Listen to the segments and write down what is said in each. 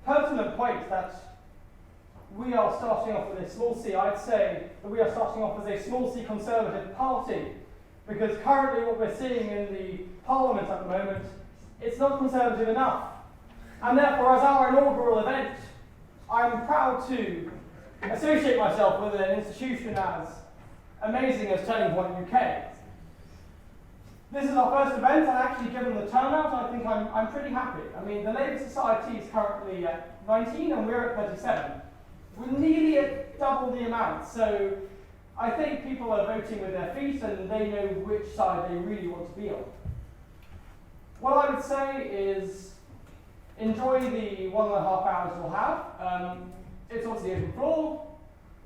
pertinent point that we are starting off with a small c. I'd say that we are starting off as a small c Conservative party, because currently what we're seeing in the Parliament at the moment, it's not Conservative enough. And therefore, as our inaugural event, I'm proud to associate myself with an institution as amazing as Turning Point UK. This is our first event, and actually given the turnout, I think I'm pretty happy. I mean, the Labour Society is currently at 19 and we're at 37. We're nearly at double the amount, so I think people are voting with their feet and they know which side they really want to be on. What I would say is enjoy the 1.5 hours we'll have. It's obviously open floor.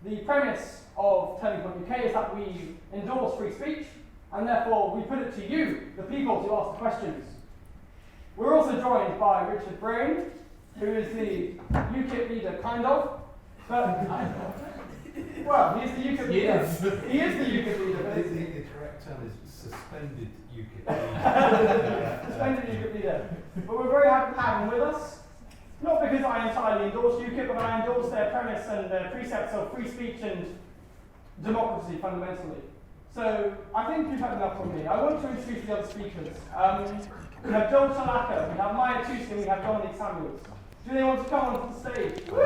The premise of Turning Point UK is that we endorse free speech, and therefore we put it to you, the people, to ask the questions. We're also joined by Richard Brown, who is the UKIP leader, kind of. But, well, he's the UKIP leader. He is the UKIP leader. But the correct term is suspended UKIP leader. Suspended UKIP leader. But we're very happy to have him with us. Not because I entirely endorse UKIP, but I endorse their premise and their precepts of free speech and democracy fundamentally. So I think you've had enough from me. I want to introduce the other speakers. We have Chilaka, we have Mahyar, Tousi, and we have Dominique. Do they want to come onto the stage? Woo!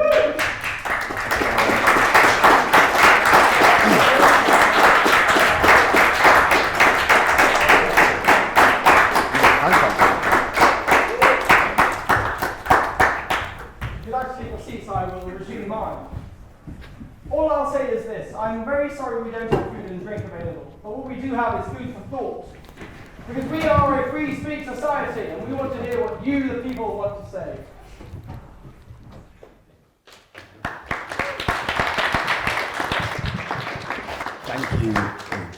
If you'd like to take your seats, I will resume mine. All I'll say is this: I'm very sorry we don't have food and drink available, but what we do have is food for thought. Because we are a free speech society, and we want to hear what you, the people, want to say. Thank you.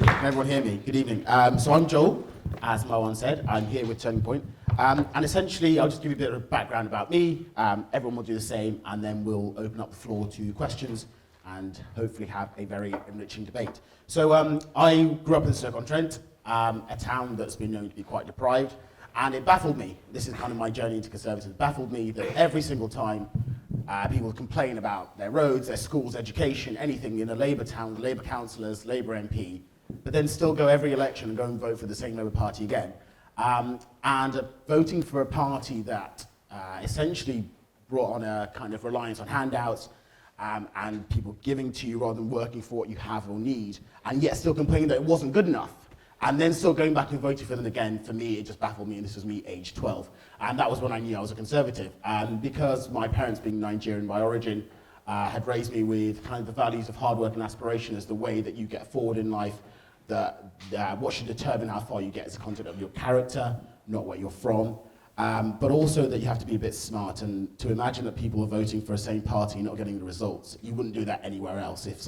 Can everyone hear me? Good evening. So I'm Joel, as Marwan said. I'm here with Turning Point. And essentially, I'll just give you a bit of background about me. Everyone will do the same, and then we'll open up the floor to questions and hopefully have a very enriching debate. So I grew up in Stoke-on-Trent, a town that's been known to be quite deprived, and it baffled me. This is kind of my journey into conservatism. It baffled me that every single time people complain about their roads, their schools, education, anything in a Labour town, Labour councillors, Labour MP, but then still go every election and go and vote for the same Labour Party again. And voting for a party that essentially brought on a kind of reliance on handouts and people giving to you rather than working for what you have or need, and yet still complaining that it wasn't good enough, and then still going back and voting for them again, for me, it just baffled me, and this was me aged 12. And that was when I knew I was a Conservative. Because my parents, being Nigerian by origin, had raised me with kind of the values of hard work and aspiration as the way that you get forward in life, what should determine how far you get as a content of your character, not where you're from. But also that you have to be a bit smart, and to imagine that people are voting for the same party not getting the results. You wouldn't do that anywhere else. If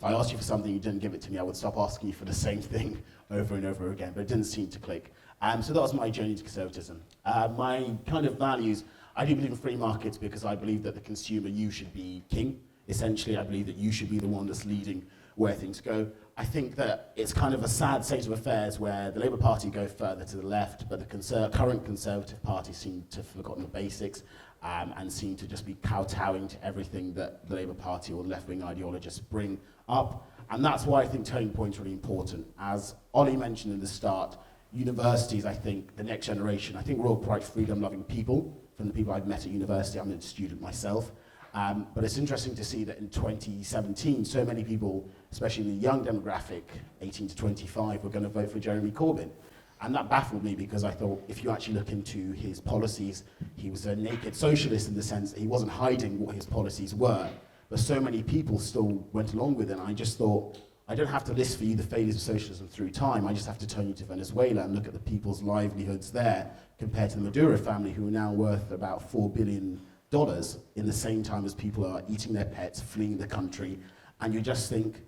I asked you for something, you didn't give it to me, I would stop asking you for the same thing over and over again, but it didn't seem to click. So that was my journey to conservatism. My kind of values, I do believe in free markets because I believe that the consumer, you should be king. Essentially, I believe that you should be the one that's leading where things go. I think that it's kind of a sad state of affairs where the Labour Party go further to the left, but the current Conservative Party seem to have forgotten the basics and seem to just be kowtowing to everything that the Labour Party or left-wing ideologists bring up. And that's why I think Turning Point is really important. As Ollie mentioned in the start, universities, I think, the next generation, I think we're all quite freedom-loving people. From the people I've met at university, I'm a student myself. But it's interesting to see that in 2017, so many people, especially the young demographic, 18 to 25, were going to vote for Jeremy Corbyn. And that baffled me because I thought, if you actually look into his policies, he was a naked socialist in the sense that he wasn't hiding what his policies were. But so many people still went along with it, and I just thought, I don't have to list for you the failures of socialism through time. I just have to turn you to Venezuela and look at the people's livelihoods there compared to the Maduro family, who are now worth about $4 billion in the same time as people are eating their pets, fleeing the country. And you just think,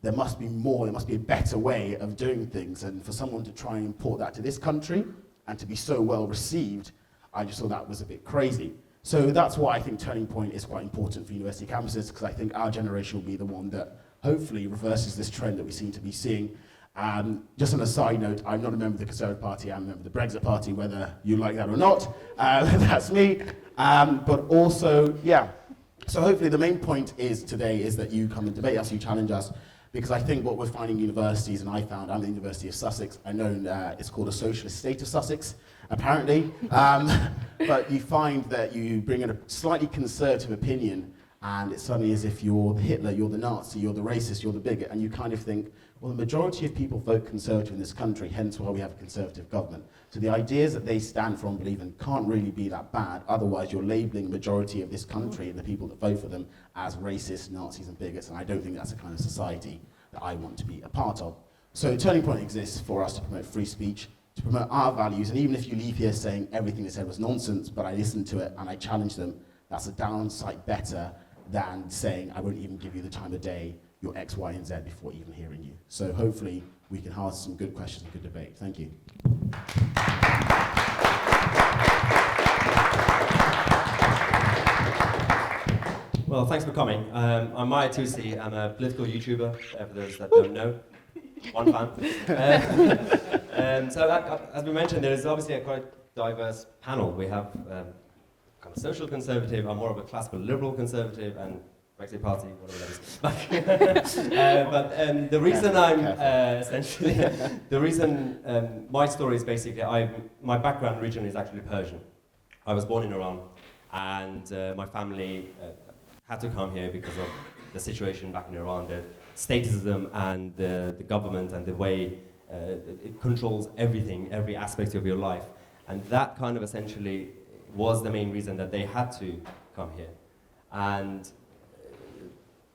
there must be more, there must be a better way of doing things. And for someone to try and import that to this country and to be so well received, I just thought that was a bit crazy. So that's why I think Turning Point is quite important for university campuses, because I think our generation will be the one that hopefully reverses this trend that we seem to be seeing. Just on a side note, I'm not a member of the Conservative Party, I'm a member of the Brexit Party, whether you like that or not. That's me. But also, yeah. So hopefully the main point is today is that you come and debate us, you challenge us, because I think what we're finding in universities, and I found, I'm at the University of Sussex, I know it's called a socialist state of Sussex, apparently, but you find that you bring in a slightly conservative opinion, and it's suddenly as if you're the Hitler, you're the Nazi, you're the racist, you're the bigot, and you kind of think, well, the majority of people vote Conservative in this country, hence why we have a Conservative government. So the ideas that they stand for and believe in can't really be that bad, otherwise you're labelling the majority of this country and the people that vote for them as racist, Nazis and bigots, and I don't think that's the kind of society that I want to be a part of. So Turning Point exists for us to promote free speech, to promote our values, and even if you leave here saying everything they said was nonsense, but I listened to it and I challenged them, that's a downside better than saying I won't even give you the time of day, your X, Y, and Z before even hearing you. So hopefully we can ask some good questions and good debate. Thank you. Well, thanks for coming. I'm Mahyar Tousi. I'm a political YouTuber, for those that don't know. One fan. As we mentioned, there is obviously a quite diverse panel. We have kind of social conservative, I'm more of a classical liberal conservative, and Brexit Party, whatever that is. But the reason I'm essentially, the reason my story is basically, my background originally is actually Persian. I was born in Iran, and my family had to come here because of the situation back in Iran, the statism and the government and the way it controls everything, every aspect of your life. And that kind of essentially was the main reason that they had to come here. And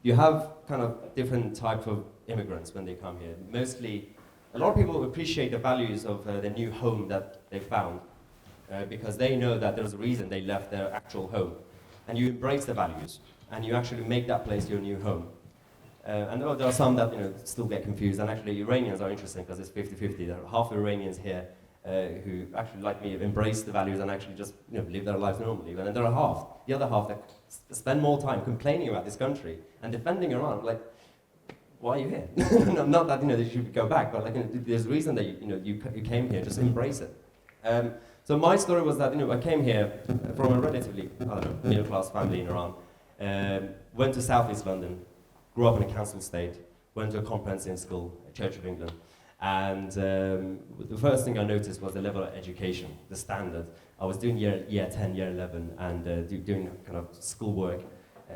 you have kind of different type of immigrants when they come here. Mostly, a lot of people appreciate the values of the new home that they found because they know that there's a reason they left their actual home. And you embrace the values, and you actually make that place your new home. And there are some that still get confused, and actually Iranians are interesting because it's 50-50. There are half Iranians here who actually, like me, embrace the values and actually just live their lives normally. And then there are the other half that spend more time complaining about this country and defending Iran. Like, why are you here? Not that you should go back, but there's a reason that you came here. Just embrace it. So my story was that I came here from a relatively middle class family in Iran. Went to Southeast London, grew up in a council estate, went to a comprehensive school, Church of England. And the first thing I noticed was the level of education, the standard. I was doing year 10, year 11, and doing kind of schoolwork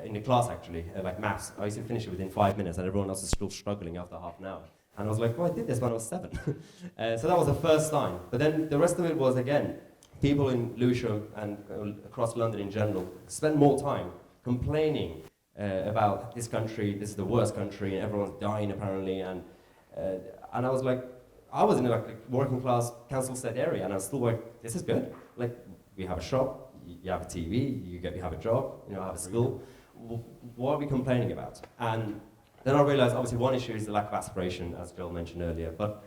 in the class actually, like maths. I used to finish it within 5 minutes, and everyone else was still struggling after half an hour. And I was like, well, I did this when I was 7. So that was the first sign. But then the rest of it was, again, people in Lewisham and across London in general spend more time complaining about this country, this is the worst country, and everyone's dying apparently, and I was like, I was in a working class council estate area, and I was still like, this is good. Like, we have a shop, you have a TV, you have a job, I have a school. What are we complaining about? And then I realized, obviously, one issue is the lack of aspiration, as Joel mentioned earlier. But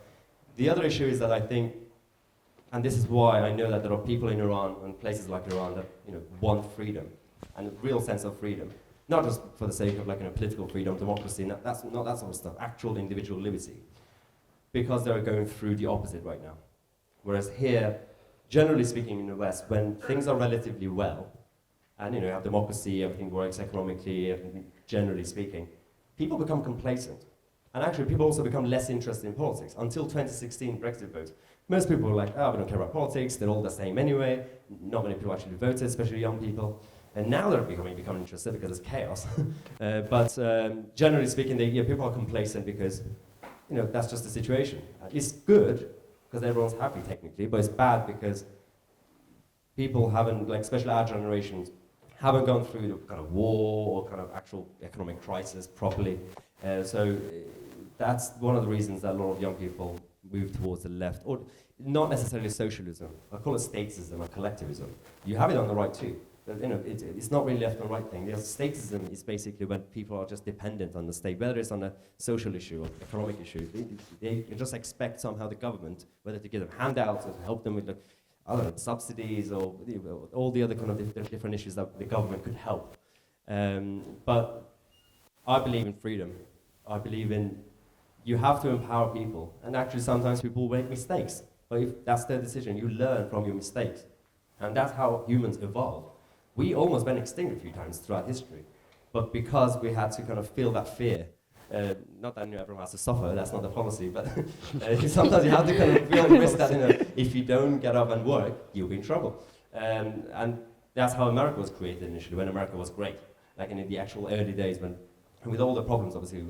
the other issue is that I think, and this is why I know that there are people in Iran and places like Iran that want freedom and a real sense of freedom. Not just for the sake of political freedom, democracy, that's not that sort of stuff, actual individual liberty. Because they're going through the opposite right now. Whereas here, generally speaking in the West, when things are relatively well, and you have democracy, everything works economically, generally speaking, people become complacent. And actually people also become less interested in politics. Until 2016 Brexit vote, most people were like, oh, we don't care about politics, they're all the same anyway. Not many people actually voted, especially young people. And now they're becoming interested because it's chaos. But generally speaking, people are complacent because that's just the situation. It's good because everyone's happy technically, but it's bad because people haven't, especially our generations, haven't gone through the kind of war or kind of actual economic crisis properly. So that's one of the reasons that a lot of young people move towards the left, or not necessarily socialism. I call it statism or collectivism. You have it on the right too. But, it's not really left and right thing. Statism is basically when people are just dependent on the state, whether it's on a social issue or economic issue. They just expect somehow the government, whether to give them handouts or to help them with subsidies or all the other kind of different issues that the government could help. But I believe in freedom. I believe in you have to empower people. And actually sometimes people make mistakes. But if that's their decision, you learn from your mistakes. And that's how humans evolve. We almost went extinct a few times throughout history, but because we had to kind of feel that fear, not that everyone has to suffer, that's not the policy, but sometimes you have to kind of feel the risk that if you don't get up and work, you'll be in trouble. And that's how America was created initially, when America was great. Like in the actual early days, when with all the problems, obviously, it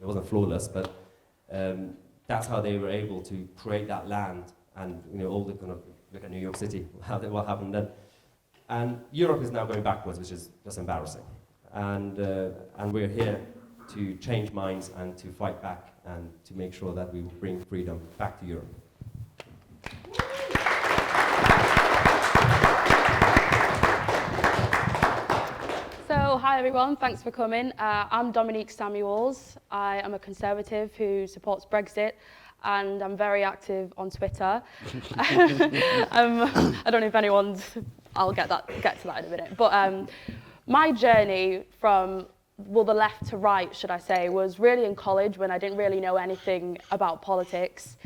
wasn't flawless, but that's how they were able to create that land, and all the kind of, look at New York City, what happened then. And Europe is now going backwards, which is just embarrassing. And we're here to change minds and to fight back and to make sure that we bring freedom back to Europe. So, hi everyone, thanks for coming. I'm Dominique Samuels. I am a Conservative who supports Brexit, and I'm very active on Twitter. I don't know if anyone's, I'll get to that in a minute. But my journey from, well, the left to right, should I say, was really in college when I didn't really know anything about politics.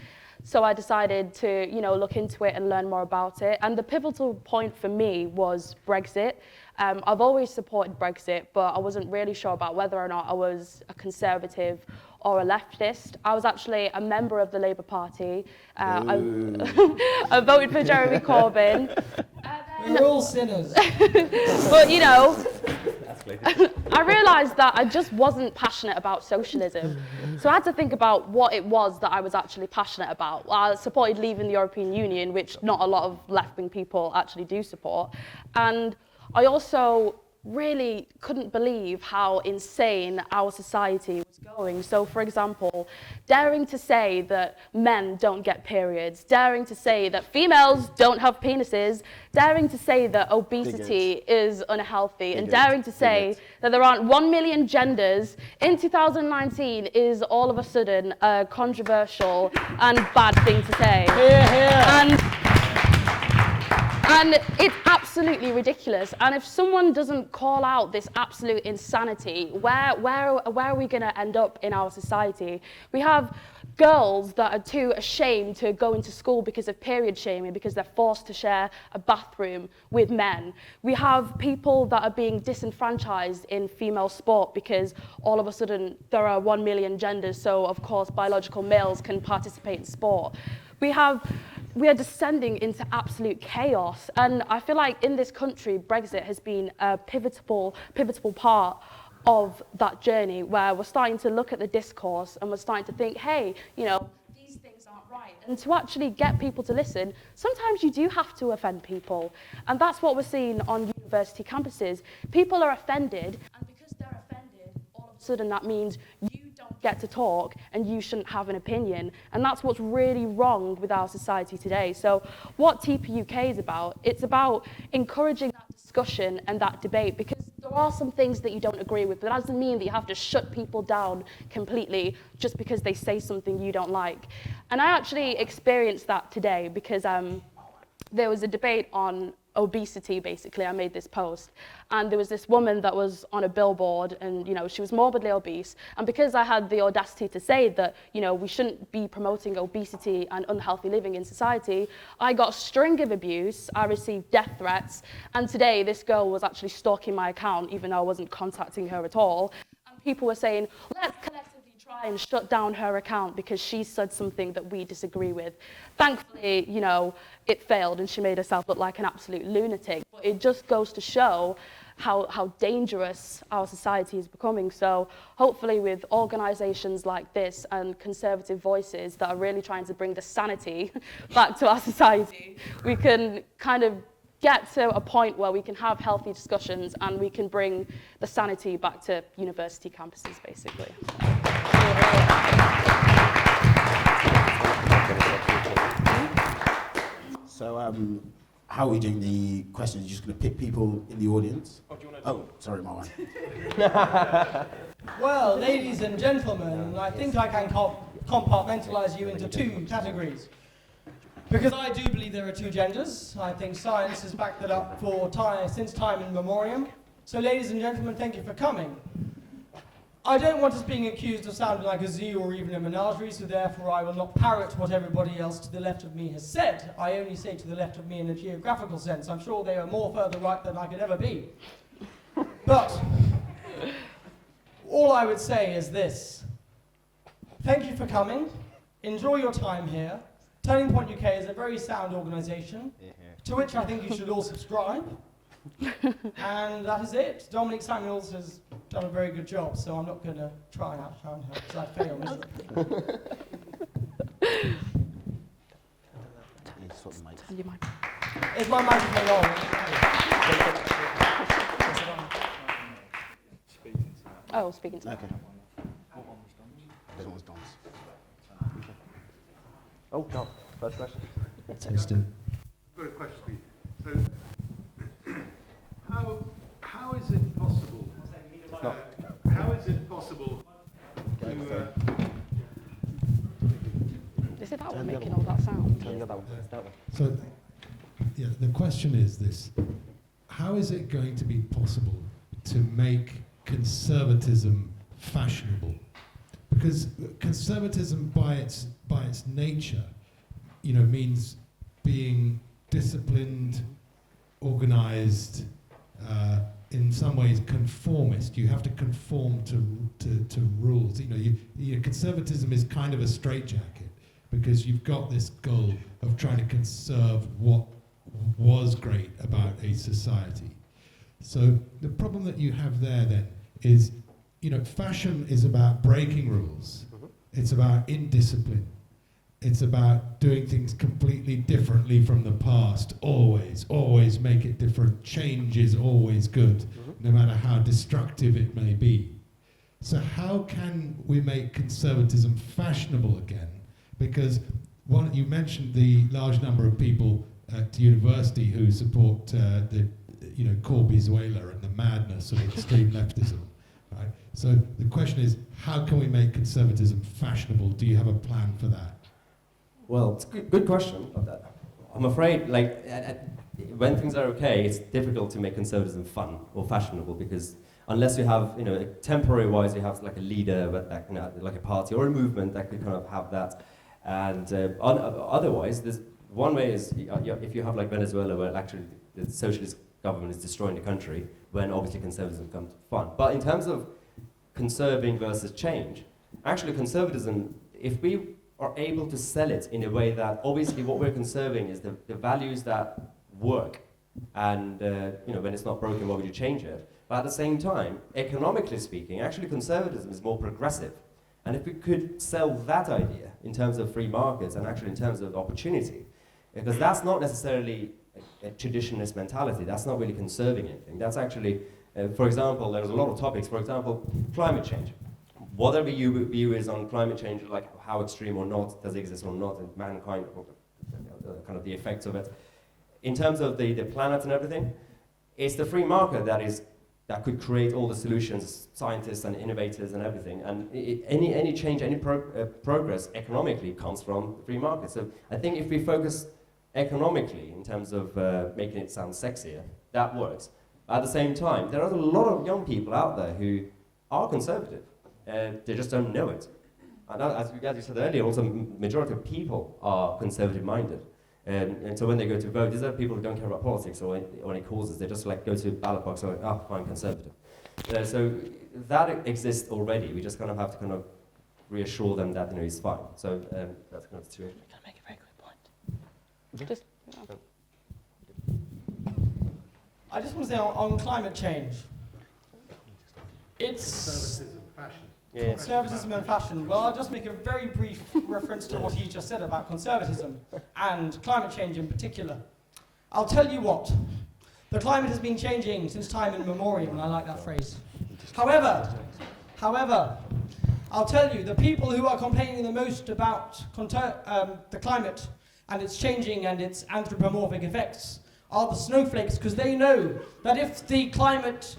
So I decided to, look into it and learn more about it. And the pivotal point for me was Brexit. I've always supported Brexit, but I wasn't really sure about whether or not I was a Conservative or a leftist. I was actually a member of the Labour Party. I voted for Jeremy Corbyn. We're all sinners. But, I realised that I just wasn't passionate about socialism. So I had to think about what it was that I was actually passionate about. I supported leaving the European Union, which not a lot of left-wing people actually do support. And I also really couldn't believe how insane our society was going. So, for example, daring to say that men don't get periods, daring to say that females don't have penises, daring to say that obesity is unhealthy, and daring to say that there aren't 1 million genders in 2019 is all of a sudden a controversial and bad thing to say. And it's absolutely ridiculous. And if someone doesn't call out this absolute insanity, where are we going to end up in our society? We have girls that are too ashamed to go into school because of period shaming, because they're forced to share a bathroom with men. We have people that are being disenfranchised in female sport because all of a sudden there are 1 million genders, so of course biological males can participate in sport. We are descending into absolute chaos, and I feel like in this country, Brexit has been a pivotal part of that journey, where we're starting to look at the discourse and we're starting to think, hey, these things aren't right. And to actually get people to listen, sometimes you do have to offend people. And that's what we're seeing on university campuses. People are offended, and because they're offended, all of a sudden that means you don't get to talk and you shouldn't have an opinion. And that's what's really wrong with our society today. So what TPUK is about, it's about encouraging that discussion and that debate, because there are some things that you don't agree with, but that doesn't mean that you have to shut people down completely just because they say something you don't like. And I actually experienced that today because there was a debate on obesity, basically. I made this post, and there was this woman that was on a billboard, and she was morbidly obese, and because I had the audacity to say that we shouldn't be promoting obesity and unhealthy living in society, I got a string of abuse. I received death threats, and today this girl was actually stalking my account even though I wasn't contacting her at all, and people were saying, let's collectively try and shut down her account because she said something that we disagree with. Thankfully, it failed and she made herself look like an absolute lunatic. But it just goes to show how dangerous our society is becoming. So hopefully with organisations like this and conservative voices that are really trying to bring the sanity back to our society, we can kind of get to a point where we can have healthy discussions and we can bring the sanity back to university campuses, basically. So, how are we doing the questions? You're just going to pick people in the audience? Oh, sorry, Marwan. Well, ladies and gentlemen, I think I can compartmentalize you into two categories. Because I do believe there are two genders. I think science has backed that up since time immemorial. So ladies and gentlemen, thank you for coming. I don't want us being accused of sounding like a zoo or even a menagerie, so therefore I will not parrot what everybody else to the left of me has said. I only say to the left of me in a geographical sense. I'm sure they are more further right than I could ever be. But all I would say is this. Thank you for coming. Enjoy your time here. Turning Point UK is a very sound organisation, to which I think you should all subscribe. And that is it. Dominique Samuels has done a very good job, so I'm not going to try and outshine her, because I fail miserably. Is my microphone on? Oh, speaking to Okay. This one's Dom's. Oh, John, first question. I've got a question for you. So, how is it possible? How is it possible to? Is it that one making all that sound? So, yeah, the question is this: how is it going to be possible to make conservatism fashionable? Because conservatism, by its nature, means being disciplined, organised, in some ways conformist. You have to conform to rules. Conservatism is kind of a straitjacket because you've got this goal of trying to conserve what was great about a society. So the problem that you have there then is, fashion is about breaking rules. It's about indiscipline. It's about doing things completely differently from the past, always make it different. Change is always good, no matter how destructive it may be. So how can we make conservatism fashionable again? Because you mentioned the large number of people at university who support Corby's Whaler and the madness of extreme leftism. Right? So the question is, how can we make conservatism fashionable? Do you have a plan for that? Well, it's a good question. I'm afraid, when things are okay, it's difficult to make conservatism fun or fashionable because unless you have, temporary-wise, you have like a leader, like a party or a movement that could kind of have that. And otherwise, there's one way is if you have like Venezuela, where actually the socialist government is destroying the country, when obviously conservatism becomes fun. But in terms of conserving versus change, actually conservatism, if we are able to sell it in a way that obviously what we're conserving is the values that work, and when it's not broken, why would you change it? But at the same time, economically speaking, actually conservatism is more progressive. And if we could sell that idea in terms of free markets and actually in terms of opportunity, because that's not necessarily a traditionalist mentality, that's not really conserving anything. That's actually, for example, there's a lot of topics, for example, climate change. Whatever your view is on climate change, like how extreme or not, does it exist or not, and mankind, kind of the effects of it. In terms of the planet and everything, it's the free market that could create all the solutions, scientists and innovators and everything. And any change, any progress economically comes from the free market. So I think if we focus economically in terms of making it sound sexier, that works. At the same time, there are a lot of young people out there who are conservative. They just don't know it. And as you said earlier, also majority of people are conservative-minded. And so when they go to vote, these are people who don't care about politics or any causes. They just go to ballot box and go, fine, conservative. So that exists already. We just kind of have to kind of reassure them that it's fine. So that's kind of the situation. Can I make a very quick point? Just. I just want to say on climate change, it's conservatism and fashion. Well, I'll just make a very brief reference to what he just said about conservatism and climate change in particular. I'll tell you what, the climate has been changing since time immemorial, and I like that phrase. However, I'll tell you, the people who are complaining the most about the climate and its changing and its anthropomorphic effects are the snowflakes, because they know that if the climate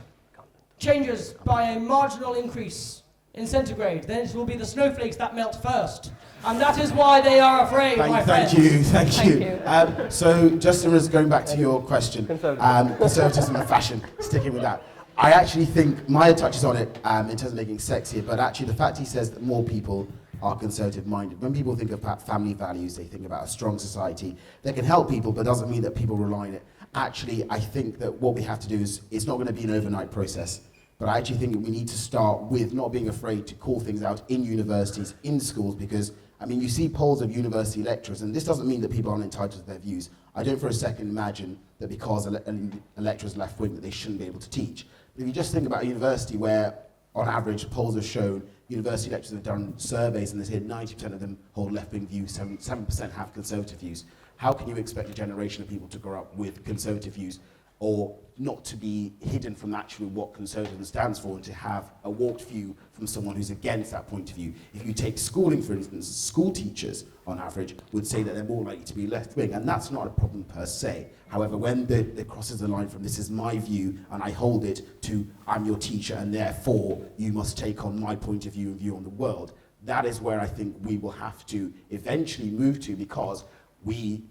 changes by a marginal increase in centigrade, then it will be the snowflakes that melt first. And that is why they are afraid, my friends. Thank you. So, Justin, was going back to your question, conservatism and fashion, sticking with that. I actually think Mahyar touches on it in terms of making sexier, but actually the fact he says that more people are conservative-minded. When people think about family values, they think about a strong society that can help people, but doesn't mean that people rely on it. Actually, I think that what we have to do is, it's not going to be an overnight process, but I actually think that we need to start with not being afraid to call things out in universities, in schools, because, I mean, you see polls of university lecturers, and this doesn't mean that people aren't entitled to their views. I don't for a second imagine that because a lecturer is left-wing that they shouldn't be able to teach. But if you just think about a university where, on average, polls have shown university lecturers have done surveys and they say 90% of them hold left-wing views, 7% have conservative views. How can you expect a generation of people to grow up with conservative views, or not to be hidden from actually what conservatism stands for, and to have a warped view from someone who's against that point of view? If you take schooling, for instance, school teachers, on average, would say that they're more likely to be left-wing, and that's not a problem per se. However, when it crosses the line from this is my view, and I hold it, to I'm your teacher, and therefore you must take on my point of view and view on the world, that is where I think we will have to eventually move to, because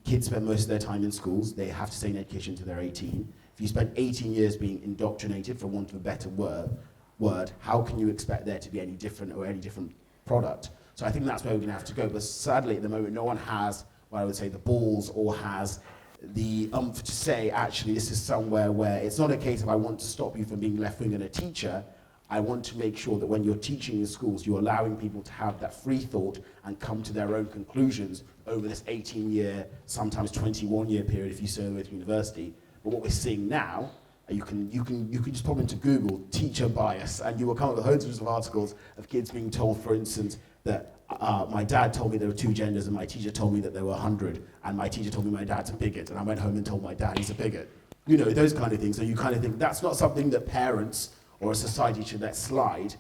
kids spend most of their time in schools. They have to stay in education until they're 18. If you spend 18 years being indoctrinated, for want of a better word, how can you expect there to be any different or any different product? So I think that's where we're going to have to go. But sadly, at the moment, no one has, what I would say, the balls or has the umph to say, actually, this is somewhere where it's not a case of I want to stop you from being left-wing and a teacher. I want to make sure that when you're teaching in schools, you're allowing people to have that free thought and come to their own conclusions over this 18-year, sometimes 21-year period if you serve at university. But what we're seeing now, you can just pop into Google teacher bias, and you will come up with hundreds of articles of kids being told, for instance, that my dad told me there were 2 genders, and my teacher told me that there were 100, and my teacher told me my dad's a bigot, and I went home and told my dad he's a bigot. You know, those kind of things. So you kind of think that's not something that parents or a society should let slide,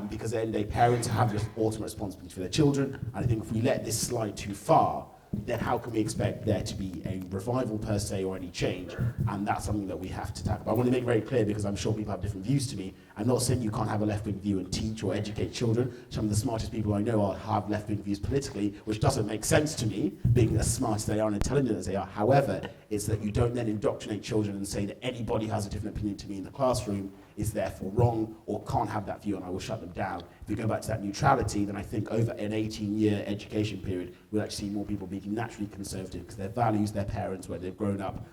because at the end of the day, parents have the ultimate responsibility for their children, and I think if we let this slide too far, then how can we expect there to be a revival per se or any change? And that's something that we have to tackle. But I want to make very clear, because I'm sure people have different views to me, I'm not saying you can't have a left-wing view and teach or educate children. Some of the smartest people I know have left-wing views politically, which doesn't make sense to me, being as smart as they are and intelligent as they are. However, it's that you don't then indoctrinate children and say that anybody who has a different opinion to me in the classroom is therefore wrong or can't have that view and I will shut them down. If we go back to that neutrality, then I think over an 18-year education period, we'll actually see more people being naturally conservative because their values, their parents, where they've grown up,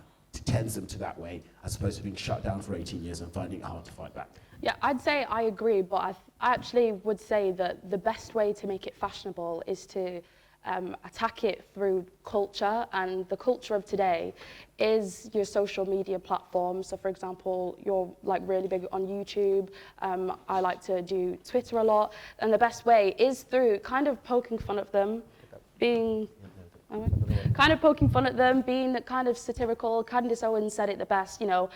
tends them to that way, as opposed to being shut down for 18 years and finding it hard to fight back. Yeah, I'd say I agree, but I actually would say that the best way to make it fashionable is to attack it through culture, and the culture of today is your social media platforms. So for example, you're like really big on YouTube, I like to do Twitter a lot, and the best way is through kind of poking fun at them, being kind of satirical. Candace Owens said it the best, you know,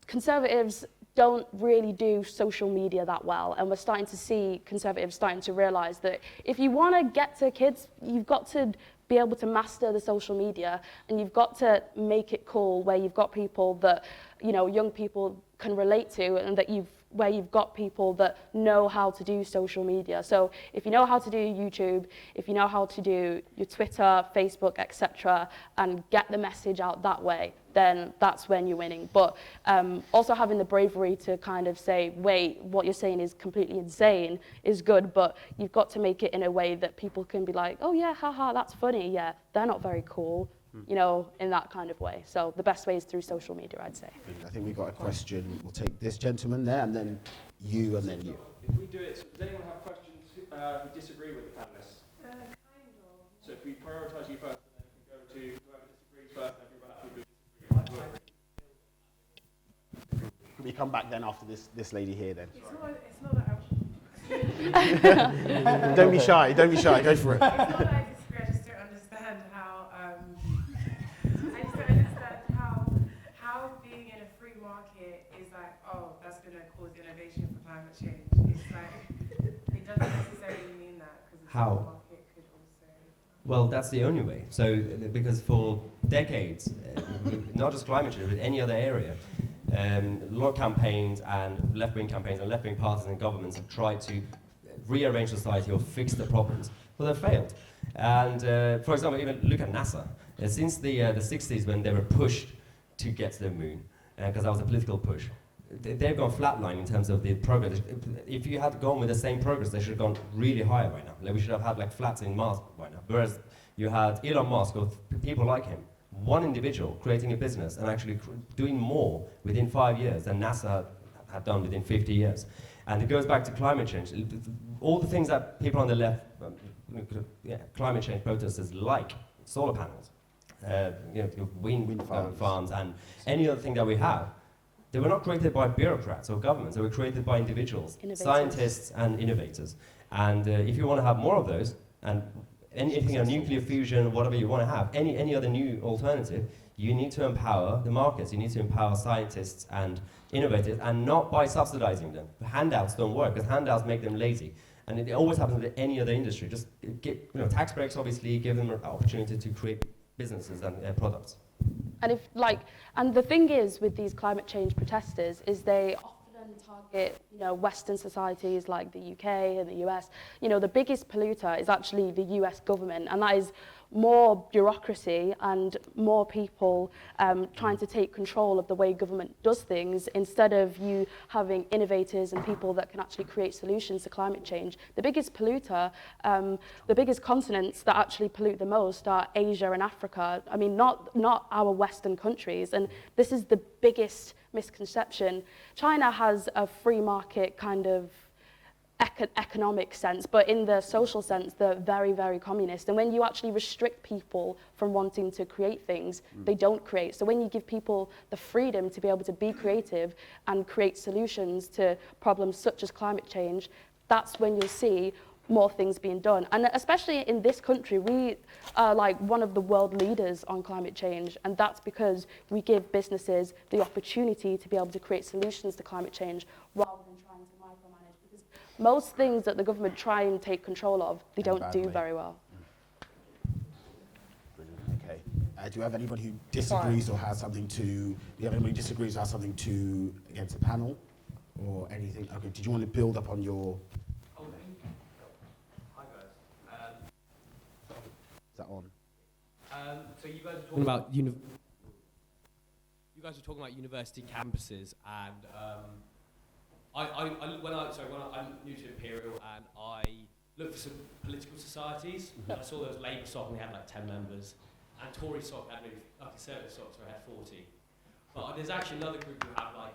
conservatives don't really do social media that well, and we're starting to see conservatives starting to realize that if you want to get to kids, you've got to be able to master the social media, and you've got to make it cool where you've got people that, you know, young people can relate to, and that where you've got people that know how to do social media. So if you know how to do YouTube, if you know how to do your Twitter, Facebook, etc., and get the message out that way, then that's when you're winning. But also having the bravery to kind of say, wait, what you're saying is completely insane is good, but you've got to make it in a way that people can be like, oh yeah, haha, that's funny, yeah, they're not very cool, you know, in that kind of way. So the best way is through social media, I'd say. I think we've got a question. We'll take this gentleman there, and then you, and then you. If we do it, does anyone have questions who disagree with the panelists? Kind of. So if we prioritise you first, and then we can go to whoever disagrees first, and everyone else who disagrees. Can we come back then after this lady here then? It's not that Don't be shy, go for it. It's not that I disagree, I just don't understand how, how being in a free market is like, oh, that's going to cause innovation for climate change. It's like, it doesn't necessarily mean that, because the free market could also... Well, that's the only way. So, because for decades, not just climate change, but any other area, a lot of campaigns and left-wing parties and governments have tried to rearrange society or fix the problems, but they've failed. And for example, even look at NASA. Since the 60s, when they were pushed to get to the moon, because that was a political push, they've gone flatline in terms of the progress. If you had gone with the same progress, they should have gone really higher by now. Like we should have had like flats in Mars by now. Whereas you had Elon Musk or people like him, one individual creating a business and actually doing more within 5 years than NASA had done within 50 years. And it goes back to climate change. All the things that people on the left, climate change protesters like, solar panels, wind farms, and any other thing that we have, they were not created by bureaucrats or governments. They were created by individuals, scientists and innovators. And if you want to have more of those, and anything on nuclear fusion, whatever you want to have, any other new alternative, you need to empower the markets. You need to empower scientists and innovators, and not by subsidizing them. Handouts don't work, because handouts make them lazy. And it always happens with any other industry. Just get, tax breaks, obviously, give them an opportunity to create businesses and products. And and the thing is with these climate change protesters is they often target, Western societies like the UK and the US. The biggest polluter is actually the US government, and that is more bureaucracy and more people trying to take control of the way government does things, instead of you having innovators and people that can actually create solutions to climate change. The biggest polluter, the biggest continents that actually pollute the most are Asia and Africa. I mean, not our Western countries, and this is the biggest misconception. China has a free market kind of economic sense, but in the social sense, they're very, very communist. And when you actually restrict people from wanting to create things, they don't create. So when you give people the freedom to be able to be creative and create solutions to problems such as climate change, that's when you'll see more things being done. And especially in this country, we are like one of the world leaders on climate change, and that's because we give businesses the opportunity to be able to create solutions to climate change rather than trying to micromanage. Because most things that the government try and take control of, they don't do very well. Okay. Do you have anybody who disagrees or has something to? Do you have anybody who disagrees or has something to against the panel, or anything? Okay. Did you want to build up on your? Is that on? So you guys were talking about university campuses, and I'm new to Imperial, and I looked for some political societies. And I saw there was Labour SOC, and we had like 10 members, and Tory SOC had maybe Conservative SOC, so I had 40. But there's actually another group who have like.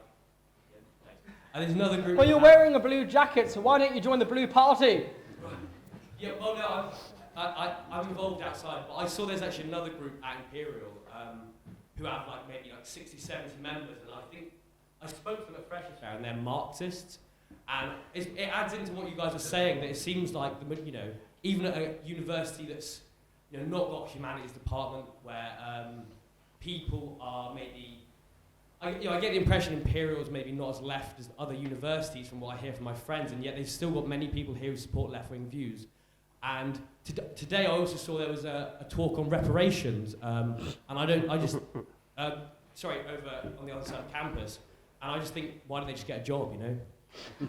And there's another group. Well, you're wearing a blue jacket, so why don't you join the Blue Party? Right. Yeah. Well, no. I'm involved outside, but I saw there's actually another group at Imperial who have like maybe like 60, 70 members, and I think I spoke to them at Freshers Fair, and they're Marxists, and it adds into what you guys are saying that it seems like even at a university that's not got a humanities department where people are maybe. I get the impression Imperial is maybe not as left as other universities from what I hear from my friends, and yet they've still got many people here who support left-wing views. And today I also saw there was a talk on reparations, and over on the other side of campus, and I just think, why don't they just get a job,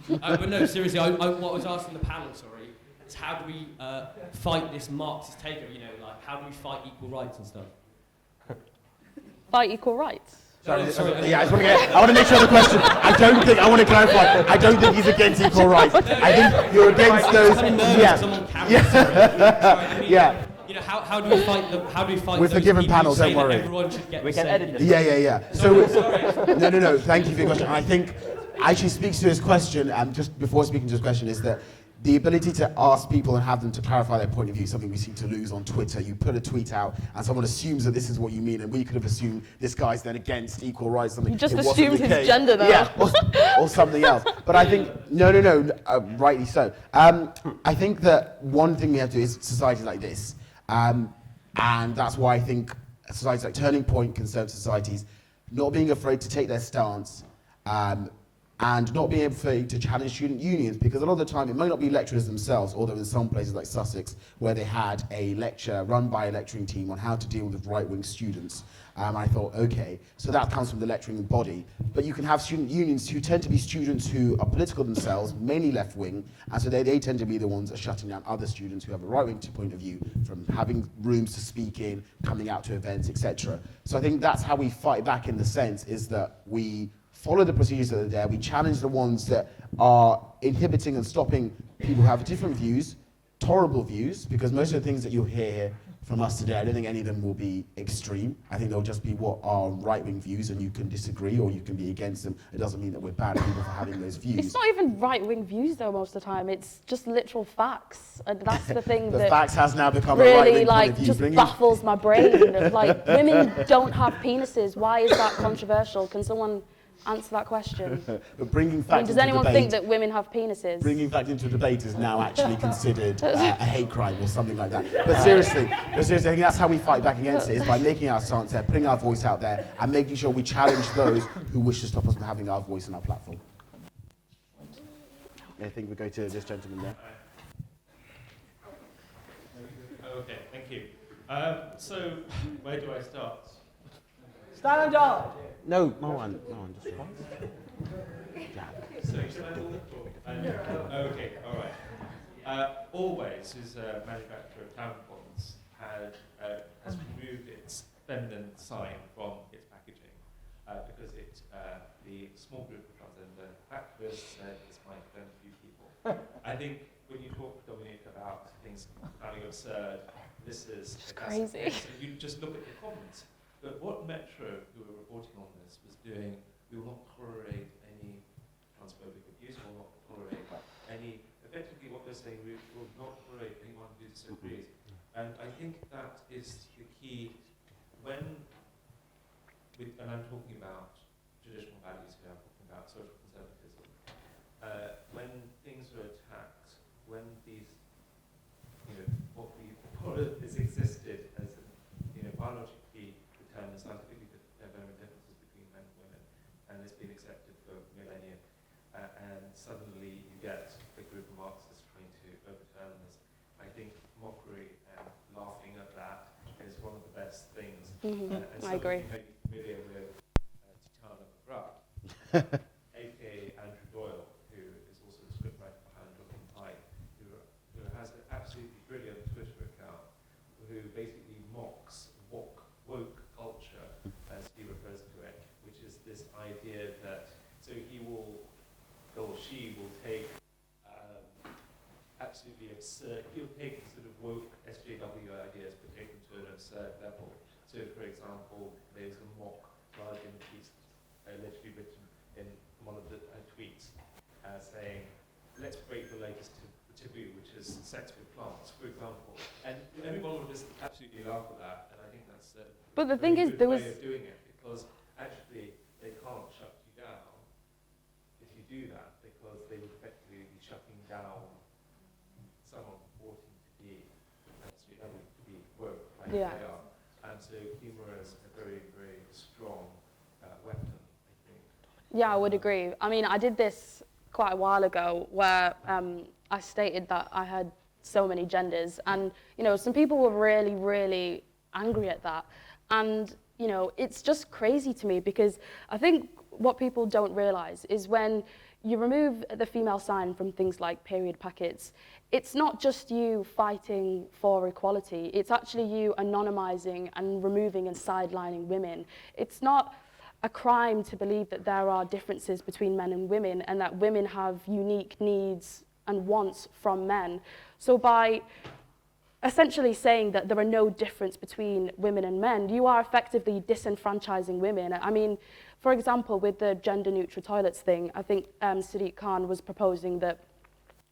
But no, seriously, what I was asking the panel, is how do we fight this Marxist takeover, how do we fight equal rights and stuff? Fight equal rights? Sorry. Yeah, I want to make sure the question. I want to clarify. I don't think he's against equal rights. I think you're against those. Yeah. How do we fight them? How do we fight? With the given panel, don't worry. Everyone should get. We can edit this. Yeah. So no. Thank you for your question. And I think actually speaks to his question. Just before speaking to his question, is that the ability to ask people and have them to clarify their point of view is something we seem to lose on Twitter. You put a tweet out and someone assumes that this is what you mean, and we could have assumed this guy's then against equal rights. You just assumed his gender, though. Yeah, or something else. But I think, no, rightly so. I think that one thing we have to do is societies like this, and that's why I think societies like Turning Point, conservative societies, not being afraid to take their stance, and not being afraid to challenge student unions, because a lot of the time it might not be lecturers themselves, although in some places like Sussex, where they had a lecture run by a lecturing team on how to deal with right-wing students. I thought, okay, so that comes from the lecturing body. But you can have student unions who tend to be students who are political themselves, mainly left-wing, and so they tend to be the ones that are shutting down other students who have a right-wing point of view from having rooms to speak in, coming out to events, etc. So I think that's how we fight back, in the sense, is that we follow the procedures that are there. We challenge the ones that are inhibiting and stopping people who have different views, tolerable views, because most of the things that you'll hear here from us today, I don't think any of them will be extreme. I think they'll just be what are right-wing views, and you can disagree or you can be against them. It doesn't mean that we're bad people for having those views. It's not even right-wing views though most of the time. It's just literal facts, and that's the thing The that facts has now become a really right-wing point like of view. just Bringing- baffles my brain. Like, women don't have penises. Why is that controversial? Can someone answer that question? But bringing I facts mean, does into anyone debate, think that women have penises? bringing facts into a debate is now actually considered a hate crime or something like that. But seriously, I think that's how we fight back against it, is by making our stance there, putting our voice out there, and making sure we challenge those who wish to stop us from having our voice on our platform. I think we go to this gentleman there. Okay, thank you. So, where do I start? Stand up. No one, just one. So, stand all? Okay, all right. Always, who's a manufacturer of tampons, has removed its feminine sign from its packaging because the small group of transgender activists said this might offend a few people. I think when you talk, Dominique, about things sounding absurd, this is crazy. So you just look at the comments. But what Metro, who were reporting on this, was doing, we will not tolerate any transphobic abuse, we will not tolerate any, effectively what they're saying, we will not tolerate anyone who disagrees. And I think that is the key when, and I'm talking about traditional values here, I'm talking about social conservatism, when things are attacked, when these, what has existed as, biologically determined, scientifically determined differences between men and women, and it's been accepted for millennia, and suddenly you get a group of Marxists trying to overturn this. I think mockery and laughing at that is one of the best things. And I agree. You may be familiar with Chilaka, aka Andrew Doyle, who is also the scriptwriter behind Looking High, who has an absolutely brilliant Twitter account, who basically mocks woke culture, as he refers to it, which is this idea that, so he will, or she will take absolutely absurd, he'll take sort of woke SJW ideas but take them to an absurd level. So for example, there's a mock Guardian piece allegedly written in one of the tweets saying, let's break the latest taboo, which is sex with plants, for example. And everyone will just absolutely laugh at that, and I think that's But the thing is, good there way was of doing it, because actually they can't shut you down if you do that, because they would effectively be shutting down someone purporting to be woke, like Yeah. they are. And so humor is a very, very strong weapon, I think. Yeah, I would agree. I mean, I did this quite a while ago where I stated that I had so many genders, and some people were really, really angry at that. And it's just crazy to me, because I think what people don't realize is when you remove the female sign from things like period packets, it's not just you fighting for equality, it's actually you anonymizing and removing and sidelining women. It's not a crime to believe that there are differences between men and women, and that women have unique needs and wants from men. So by essentially saying that there are no difference between women and men, you are effectively disenfranchising women. I mean, for example, with the gender-neutral toilets thing, I think Sadiq Khan was proposing that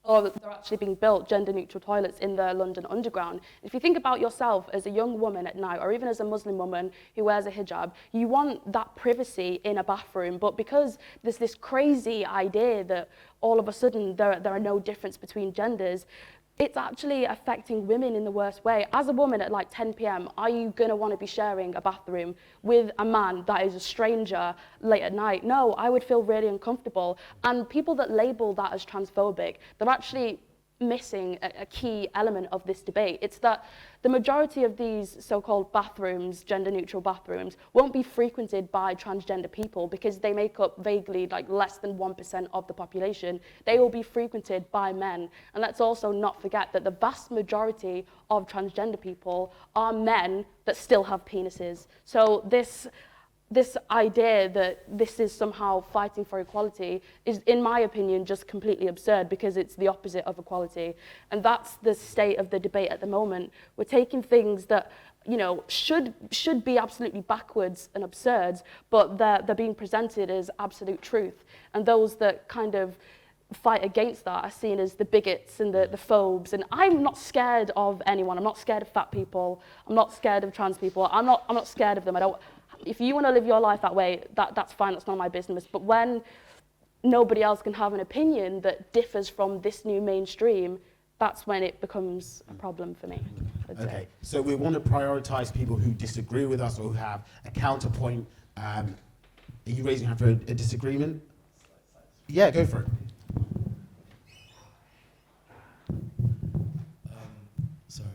they're actually being built gender-neutral toilets in the London Underground. If you think about yourself as a young woman at night, or even as a Muslim woman who wears a hijab, you want that privacy in a bathroom, but because there's this crazy idea that all of a sudden there are no difference between genders, it's actually affecting women in the worst way. As a woman at like 10 p.m, are you going to want to be sharing a bathroom with a man that is a stranger late at night? No, I would feel really uncomfortable. And people that label that as transphobic, they're actually missing a key element of this debate. It's that the majority of these so-called bathrooms, gender-neutral bathrooms, won't be frequented by transgender people because they make up vaguely like less than 1% of the population. They will be frequented by men. And let's also not forget that the vast majority of transgender people are men that still have penises. So this this idea that this is somehow fighting for equality is, in my opinion, just completely absurd, because it's the opposite of equality. And that's the state of the debate at the moment. We're taking things that, you know, should be absolutely backwards and absurd, but they're being presented as absolute truth. And those that kind of fight against that are seen as the bigots and the phobes. And I'm not scared of anyone. I'm not scared of fat people. I'm not scared of trans people. I'm not scared of them. If you want to live your life that way, that's fine. That's not my business. But when nobody else can have an opinion that differs from this new mainstream, that's when it becomes a problem for me. Okay, so we want to prioritize people who disagree with us or who have a counterpoint. Are you raising your hand for a disagreement? Yeah, go for it. Sorry,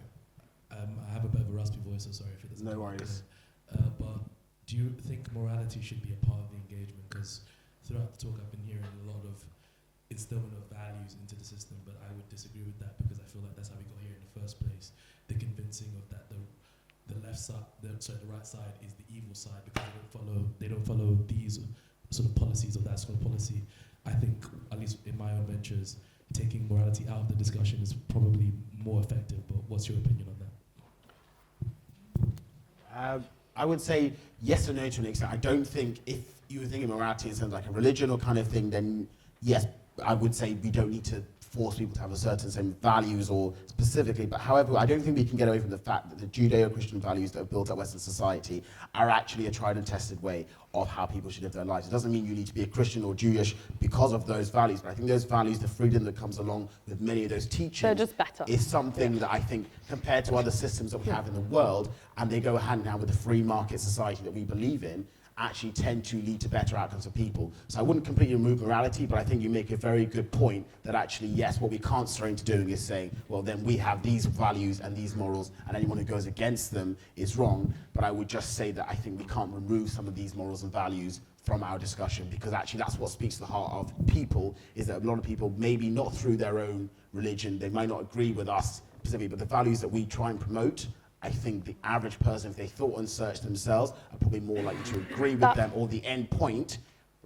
I have a bit of a raspy voice, so sorry if it doesn't. No worries. But do you think morality should be a part of the engagement? Because throughout the talk, I've been hearing a lot of instillment of values into the system, but I would disagree with that, because I feel like that's how we got here in the first place. The convincing of that the left side, the right side is the evil side, because they don't follow these sort of policies or that sort of policy. I think, at least in my own ventures, taking morality out of the discussion is probably more effective. But what's your opinion on that? I would say yes or no to an extent. I don't think, if you were thinking morality in terms of like a religion or kind of thing, then yes, I would say we don't need to force people to have a certain same values or specifically, but however, I don't think we can get away from the fact that the Judeo-Christian values that have built up Western society are actually a tried and tested way of how people should live their lives. It doesn't mean you need to be a Christian or Jewish because of those values, but I think those values, the freedom that comes along with many of those teachings, they're just better. Is something that I think, compared to other systems that we have in the world, and they go hand in hand with the free market society that we believe in, actually tend to lead to better outcomes for people. So I wouldn't completely remove morality, but I think you make a very good point that actually, yes, what we can't start into doing is saying, well, then we have these values and these morals, and anyone who goes against them is wrong. But I would just say that I think we can't remove some of these morals and values from our discussion, because actually that's what speaks to the heart of people, is that a lot of people, maybe not through their own religion, they might not agree with us specifically, but the values that we try and promote, I think the average person, if they thought and searched themselves, are probably more likely to agree with them, or the end point,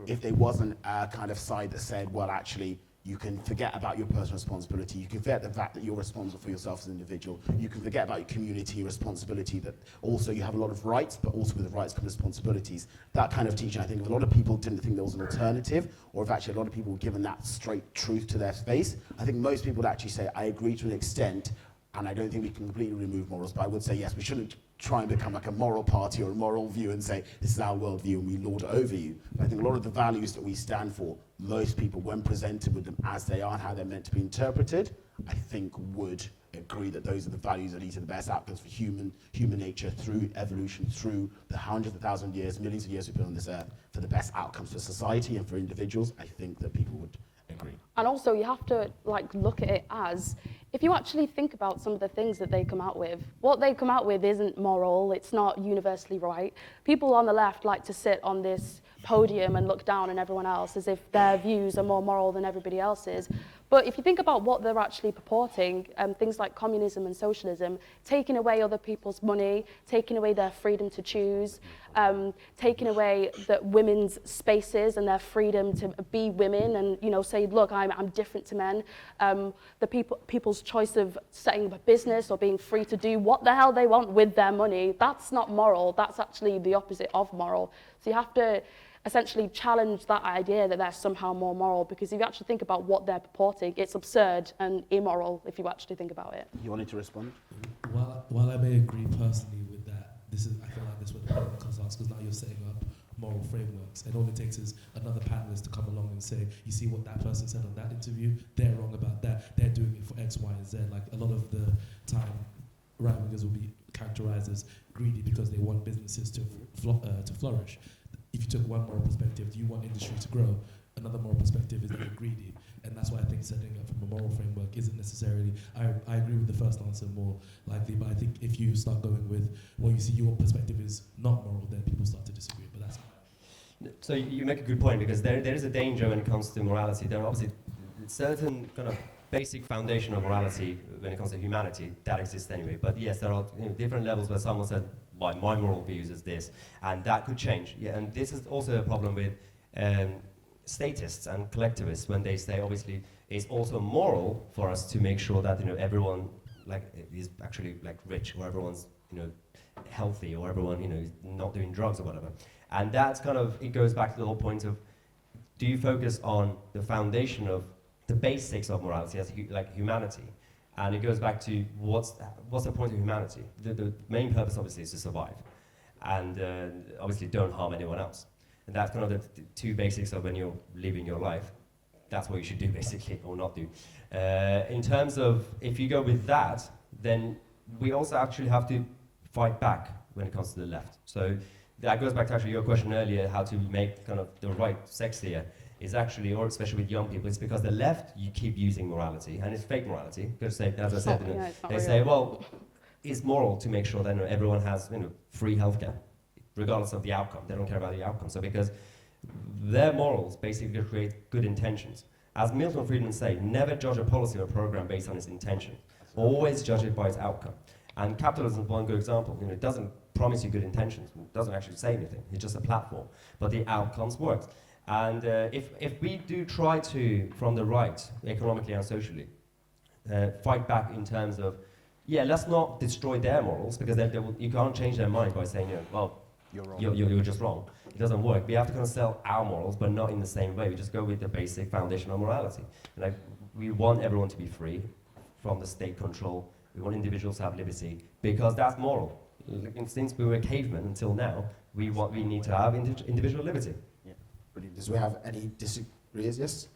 if there wasn't a kind of side that said, well, actually, you can forget about your personal responsibility. You can forget the fact that you're responsible for yourself as an individual. You can forget about your community responsibility, that also you have a lot of rights, but also with the rights come responsibilities. That kind of teaching, I think, if a lot of people didn't think there was an alternative, or if actually a lot of people were given that straight truth to their face, I think most people would actually say, I agree to an extent, and I don't think we can completely remove morals, but I would say, yes, we shouldn't try and become like a moral party or a moral view and say, this is our worldview and we lord it over you. But I think a lot of the values that we stand for, most people, when presented with them as they are and how they're meant to be interpreted, I think would agree that those are the values that lead to the best outcomes for human nature through evolution, through the hundreds of thousands of years, millions of years we've been on this earth, for the best outcomes for society and for individuals. I think that people would agree. And also, you have to look at it as, if you actually think about some of the things that they come out with, what they come out with isn't moral, it's not universally right. People on the left like to sit on this podium and look down on everyone else as if their views are more moral than everybody else's. But if you think about what they're actually purporting, things like communism and socialism, taking away other people's money, taking away their freedom to choose, taking away the women's spaces and their freedom to be women and, say, look, I'm different to men. The people's choice of setting up a business or being free to do what the hell they want with their money, that's not moral. That's actually the opposite of moral. So you have to essentially challenge that idea that they're somehow more moral, because if you actually think about what they're purporting, it's absurd and immoral if you actually think about it. You wanted to respond? While I may agree personally with that, I feel like this is where the problem comes out, because now you're setting up moral frameworks, and all it takes is another panelist to come along and say, you see what that person said on that interview, they're wrong about that, they're doing it for X, Y, and Z. Like, a lot of the time, right-wingers will be characterized as greedy because they want businesses to flourish. If you took one moral perspective, you want industry to grow. Another moral perspective is that you're greedy. And that's why I think setting up from a moral framework isn't necessarily, I agree with the first answer more likely, but I think if you start going with, well, you see your perspective is not moral, then people start to disagree, but that's fine. So you make a good point, because there is a danger when it comes to morality. There are obviously certain kind of basic foundation of morality when it comes to humanity that exists anyway. But yes, there are different levels where someone said, my moral views is this, and that could change. Yeah, and this is also a problem with statists and collectivists when they say, obviously, it's also moral for us to make sure that everyone is actually rich, or everyone's healthy, or everyone is not doing drugs or whatever. And that's kind of, it goes back to the whole point of, do you focus on the foundation of the basics of morality as humanity? And it goes back to what's the point of humanity? The main purpose obviously is to survive, and obviously don't harm anyone else. And that's kind of the two basics of when you're living your life. That's what you should do basically, or not do. In terms of, if you go with that, then we also actually have to fight back when it comes to the left. So that goes back to actually your question earlier, how to make kind of the right sexier, is actually, or especially with young people, it's because the left, you keep using morality, and it's fake morality, because as I said, they say, well, it's moral to make sure that everyone has free healthcare, regardless of the outcome. They don't care about the outcome. So because their morals basically create good intentions. As Milton Friedman say, never judge a policy or a program based on its intention. Always judge it by its outcome. And capitalism is one good example. It doesn't promise you good intentions. It doesn't actually say anything. It's just a platform. But the outcomes work. And if we do try to, from the right, economically and socially, fight back in terms of, let's not destroy their morals, because you can't change their mind by saying, well, you're wrong. You're just wrong. It doesn't work. We have to kind of sell our morals, but not in the same way. We just go with the basic foundation of morality. We want everyone to be free from the state control. We want individuals to have liberty, because that's moral. Since we were cavemen until now, we need to have individual liberty. Yeah, brilliant. Does we have any disagrees? Yes?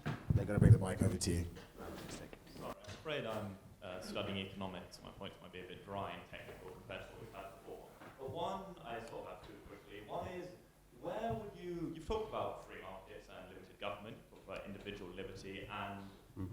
They're going to bring the mic over to you. Sorry, I'm afraid I'm studying economics. My points might be a bit dry and technical compared to what we've had before. But one, I thought about two quickly. One is, where would you've talked about free markets and limited government, you've talked about individual liberty and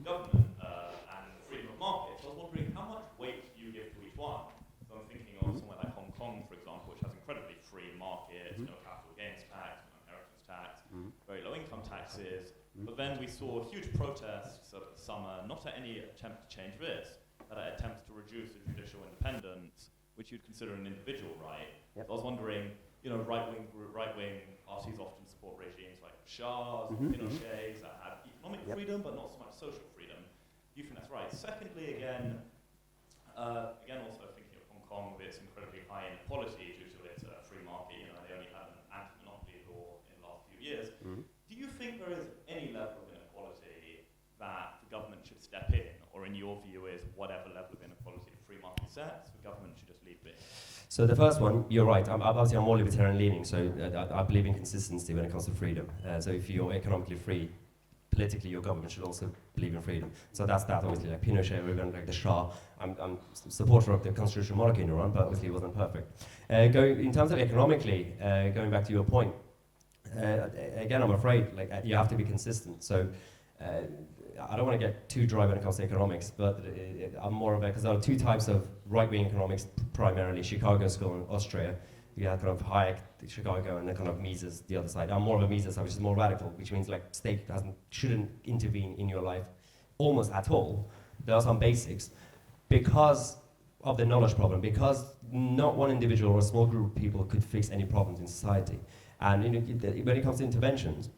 government and freedom of markets. I was wondering how much weight you give to each one. So I'm thinking of somewhere like Hong Kong, for example, which has incredibly free markets, no capital gains tax, no inheritance tax, very low income taxes. But then we saw huge protests over the summer, not at any attempt to change this, but at attempts to reduce the judicial independence, which you'd consider an individual right. Yep. So I was wondering, right-wing parties often support regimes like Shah's, Pinochet's, that had economic freedom, but not so much social freedom. Do you think that's right? Secondly, again also thinking of Hong Kong with its incredibly high inequality due to its free market, they only had an anti-monopoly law in the last few years. Do you think there is any level of inequality that the government should step in, or in your view is whatever level of inequality the free market sets, the government should just leave it? So the first one, you're right. I'm more libertarian leaning, so I believe in consistency when it comes to freedom. So if you're economically free, politically your government should also believe in freedom. So that's that, obviously, like Pinochet or even like the Shah. I'm a supporter of the constitutional monarchy in Iran, but obviously it wasn't perfect. In terms of economically, going back to your point, again, I'm afraid you have to be consistent. So I don't want to get too dry when it comes to economics, but I'm more of because there are two types of right-wing economics, primarily Chicago School in Austria. You have kind of Hayek, Chicago, and then kind of Mises, the other side. I'm more of a Mises side, which is more radical, which means state shouldn't intervene in your life almost at all. There are some basics because of the knowledge problem, because not one individual or a small group of people could fix any problems in society. And when it comes to interventions,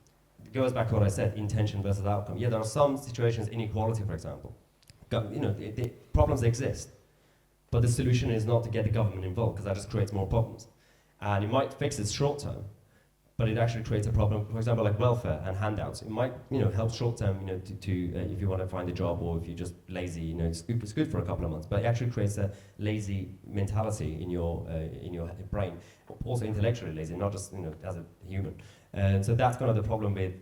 it goes back to what I said, intention versus outcome. Yeah, there are some situations, inequality, for example. The problems exist, but the solution is not to get the government involved, because that just creates more problems. And it might fix it short term, but it actually creates a problem. For example, like welfare and handouts. It might, help short term, if you want to find a job, or if you're just lazy, it's good for a couple of months. But it actually creates a lazy mentality in your brain, also intellectually lazy, not just as a human. And so that's kind of the problem with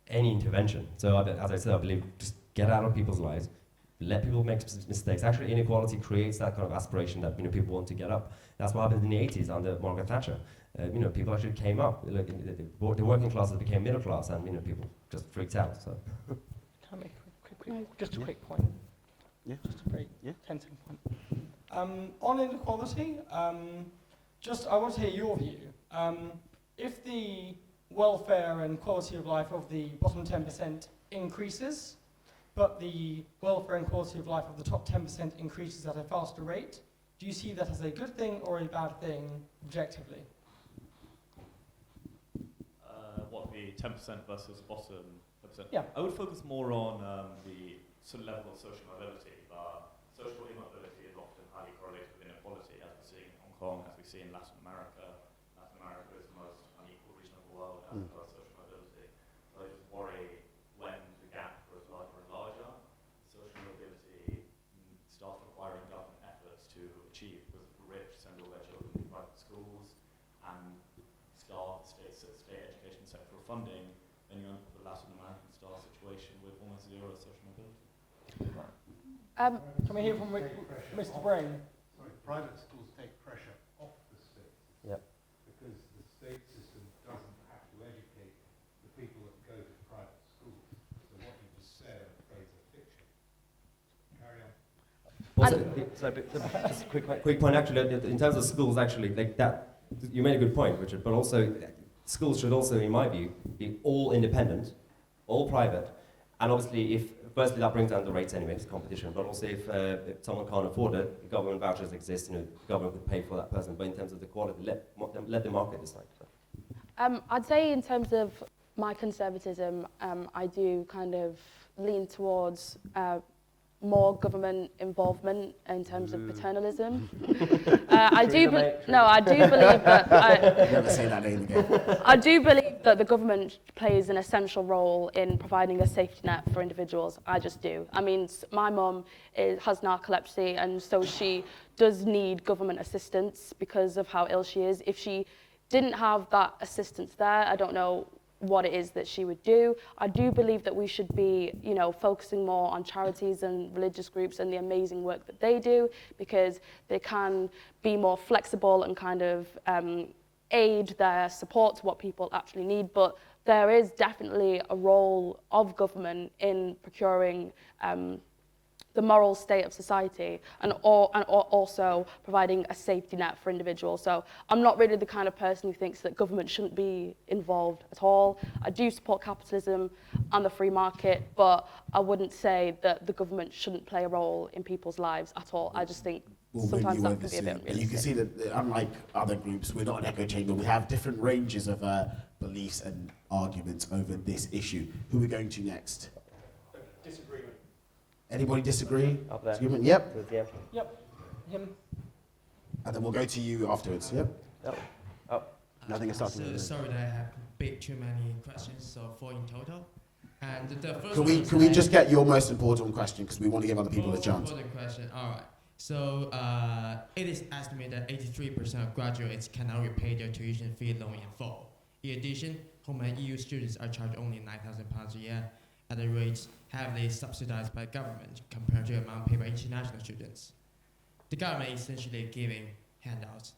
any intervention. So as I said, I believe just get out of people's lives. Let people make mistakes. Actually, inequality creates that kind of aspiration that people want to get up. That's what happened in the 80s under Margaret Thatcher. People actually came up. The working classes became middle class, and people just freaked out. So. Can I make a quick point? Yeah. Just a very 10-second point. On inequality, I want to hear your view. If the welfare and quality of life of the bottom 10% increases, but the welfare and quality of life of the top 10% increases at a faster rate, do you see that as a good thing or a bad thing objectively? What, the 10% versus bottom 10%? Yeah. I would focus more on the sort of level of social mobility. Social immobility is often highly correlated with inequality, as we see in Hong Kong, as we see in Latin America. Latin America is the most unequal region of the world as regards social mobility. So I just worry when the gap grows larger and larger, social mobility starts requiring government efforts to achieve, because the rich send all their children to private schools and starve state education sectoral funding, then you end up with a Latin American style situation with almost zero social mobility. Can we hear from Mr. Brain? Sorry, private schools take pressure off the state system because the state system doesn't have to educate the people that go to private schools. So what you just said, I'm afraid, is a fiction. Carry on. Also, just a quick point, actually, in terms of schools, actually, like that, you made a good point, Richard, but also schools should also, in my view, be all independent, all private, and obviously firstly that brings down the rates anyway, it's competition, but also if someone can't afford it, the government vouchers exist, the government could pay for that person, but in terms of the quality, let the market decide. I'd say in terms of my conservatism, I do kind of lean towards more government involvement in terms of paternalism. I do believe that. Never say that name again. I do believe that the government plays an essential role in providing a safety net for individuals. I just do. I mean, my mum has narcolepsy, and so she does need government assistance because of how ill she is. If she didn't have that assistance there, I don't know what it is that she would do. I do believe that we should be, focusing more on charities and religious groups and the amazing work that they do, because they can be more flexible and kind of aid their support to what people actually need. But there is definitely a role of government in procuring the moral state of society and also providing a safety net for individuals. So I'm not really the kind of person who thinks that government shouldn't be involved at all. I do support capitalism and the free market, but I wouldn't say that the government shouldn't play a role in people's lives at all. I just think sometimes that can be a bit unrealistic. You can see that, unlike other groups, we're not an echo chamber. We have different ranges of beliefs and arguments over this issue. Who are we going to next? Disagreement. Anybody disagree? Up there. Yep. Yep. Him. And then we'll go to you afterwards. Yep. Oh. Nothing is starting. So sorry that I have a bit too many questions, so 4 in total. And the first Can we just get your most important question, because we want to give other people a chance. Important question. All right. So it is estimated that 83% of graduates cannot repay their tuition fee loan in full. In addition, Homeland EU students are charged only £9,000 a year at a rate heavily subsidized by government compared to the amount paid by international students. The government is essentially giving handouts.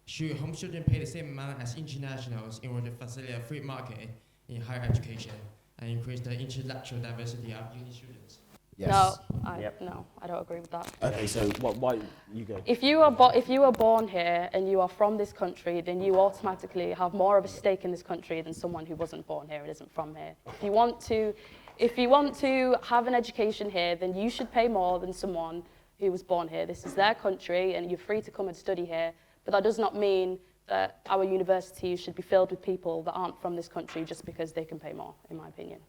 Should home students pay the same amount as internationals in order to facilitate a free market in higher education and increase the intellectual diversity of uni students? Yes. No, I don't agree with that. Okay, so why you go? If you are born here and you are from this country, then you automatically have more of a stake in this country than someone who wasn't born here and isn't from here. If you want to have an education here, then you should pay more than someone who was born here. This is their country, and you're free to come and study here. But that does not mean that our universities should be filled with people that aren't from this country just because they can pay more, in my opinion.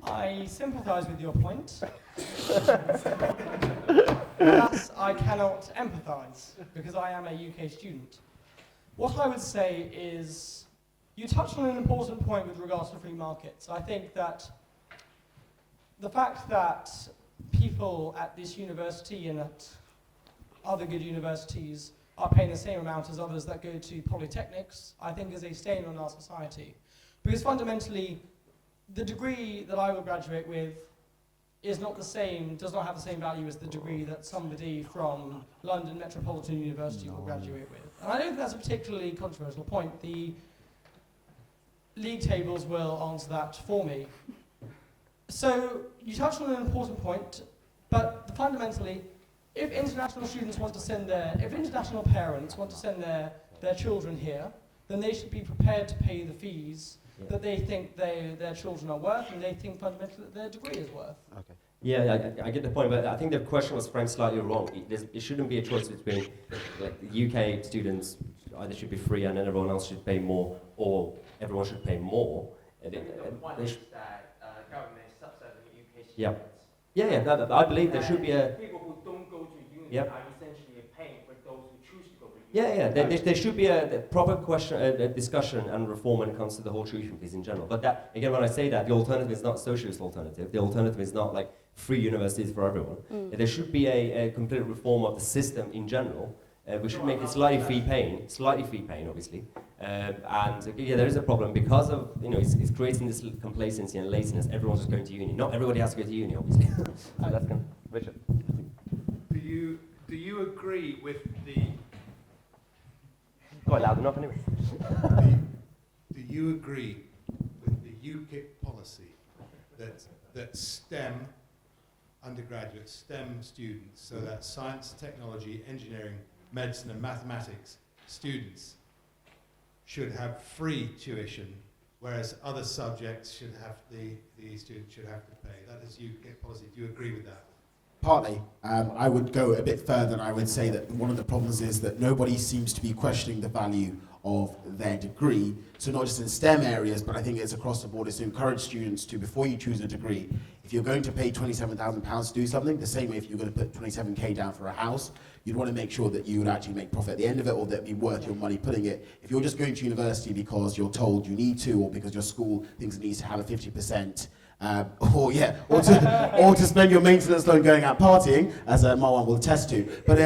I sympathise with your point. Thus, I cannot empathise because I am a UK student. What I would say is, you touched on an important point with regards to free markets. I think that the fact that people at this university and at other good universities are paying the same amount as others that go to polytechnics, I think is a stain on our society. Because fundamentally, the degree that I will graduate with is not the same, does not have the same value as the degree that somebody from London Metropolitan University will graduate with. And I don't think that's a particularly controversial point. The league tables will answer that for me. So you touched on an important point, but fundamentally, if international students want to send if international parents want to send their children here, then they should be prepared to pay the fees that they think their children are worth, and they think fundamentally that their degree is worth. Okay. Yeah, I get the point, but I think the question was framed slightly wrong. It shouldn't be a choice between, like, the UK students either should be free and then everyone else should pay more, or everyone should pay more. The point is that government subsidizing UK students. Yeah. Yeah, I believe there should be a... People who don't go to uni Yep. are essentially paying for those who choose to go to uni. There should be a proper a discussion and reform when it comes to the whole tuition fees in general. But that, again, when I say that, the alternative is not socialist alternative. The alternative is not like free universities for everyone. There should be a complete reform of the system in general. We should make it slightly fee paying, obviously. There is a problem because of, it's creating this complacency and laziness. Everyone's just going to uni. Not everybody has to go to uni, obviously. So that's kind of, Richard. Do you agree with the... Quite loud enough anyway. Do you agree with the UKIP policy that STEM undergraduate STEM students, so that science, technology, engineering, medicine and mathematics students should have free tuition, whereas other subjects should have, the students should have to pay? That is UKIP policy. Do you agree with that? Partly. I would go a bit further and I would say that one of the problems is that nobody seems to be questioning the value of their degree. So not just in STEM areas, but I think it's across the board, is to encourage students to, before you choose a degree, if you're going to pay £27,000 to do something, the same way if you're going to put 27k down for a house, you'd want to make sure that you would actually make profit at the end of it, or that it'd be worth your money putting it. If you're just going to university because you're told you need to, or because your school thinks it needs to have a 50%, or to spend your maintenance loan going out partying, as Marwan will attest to. But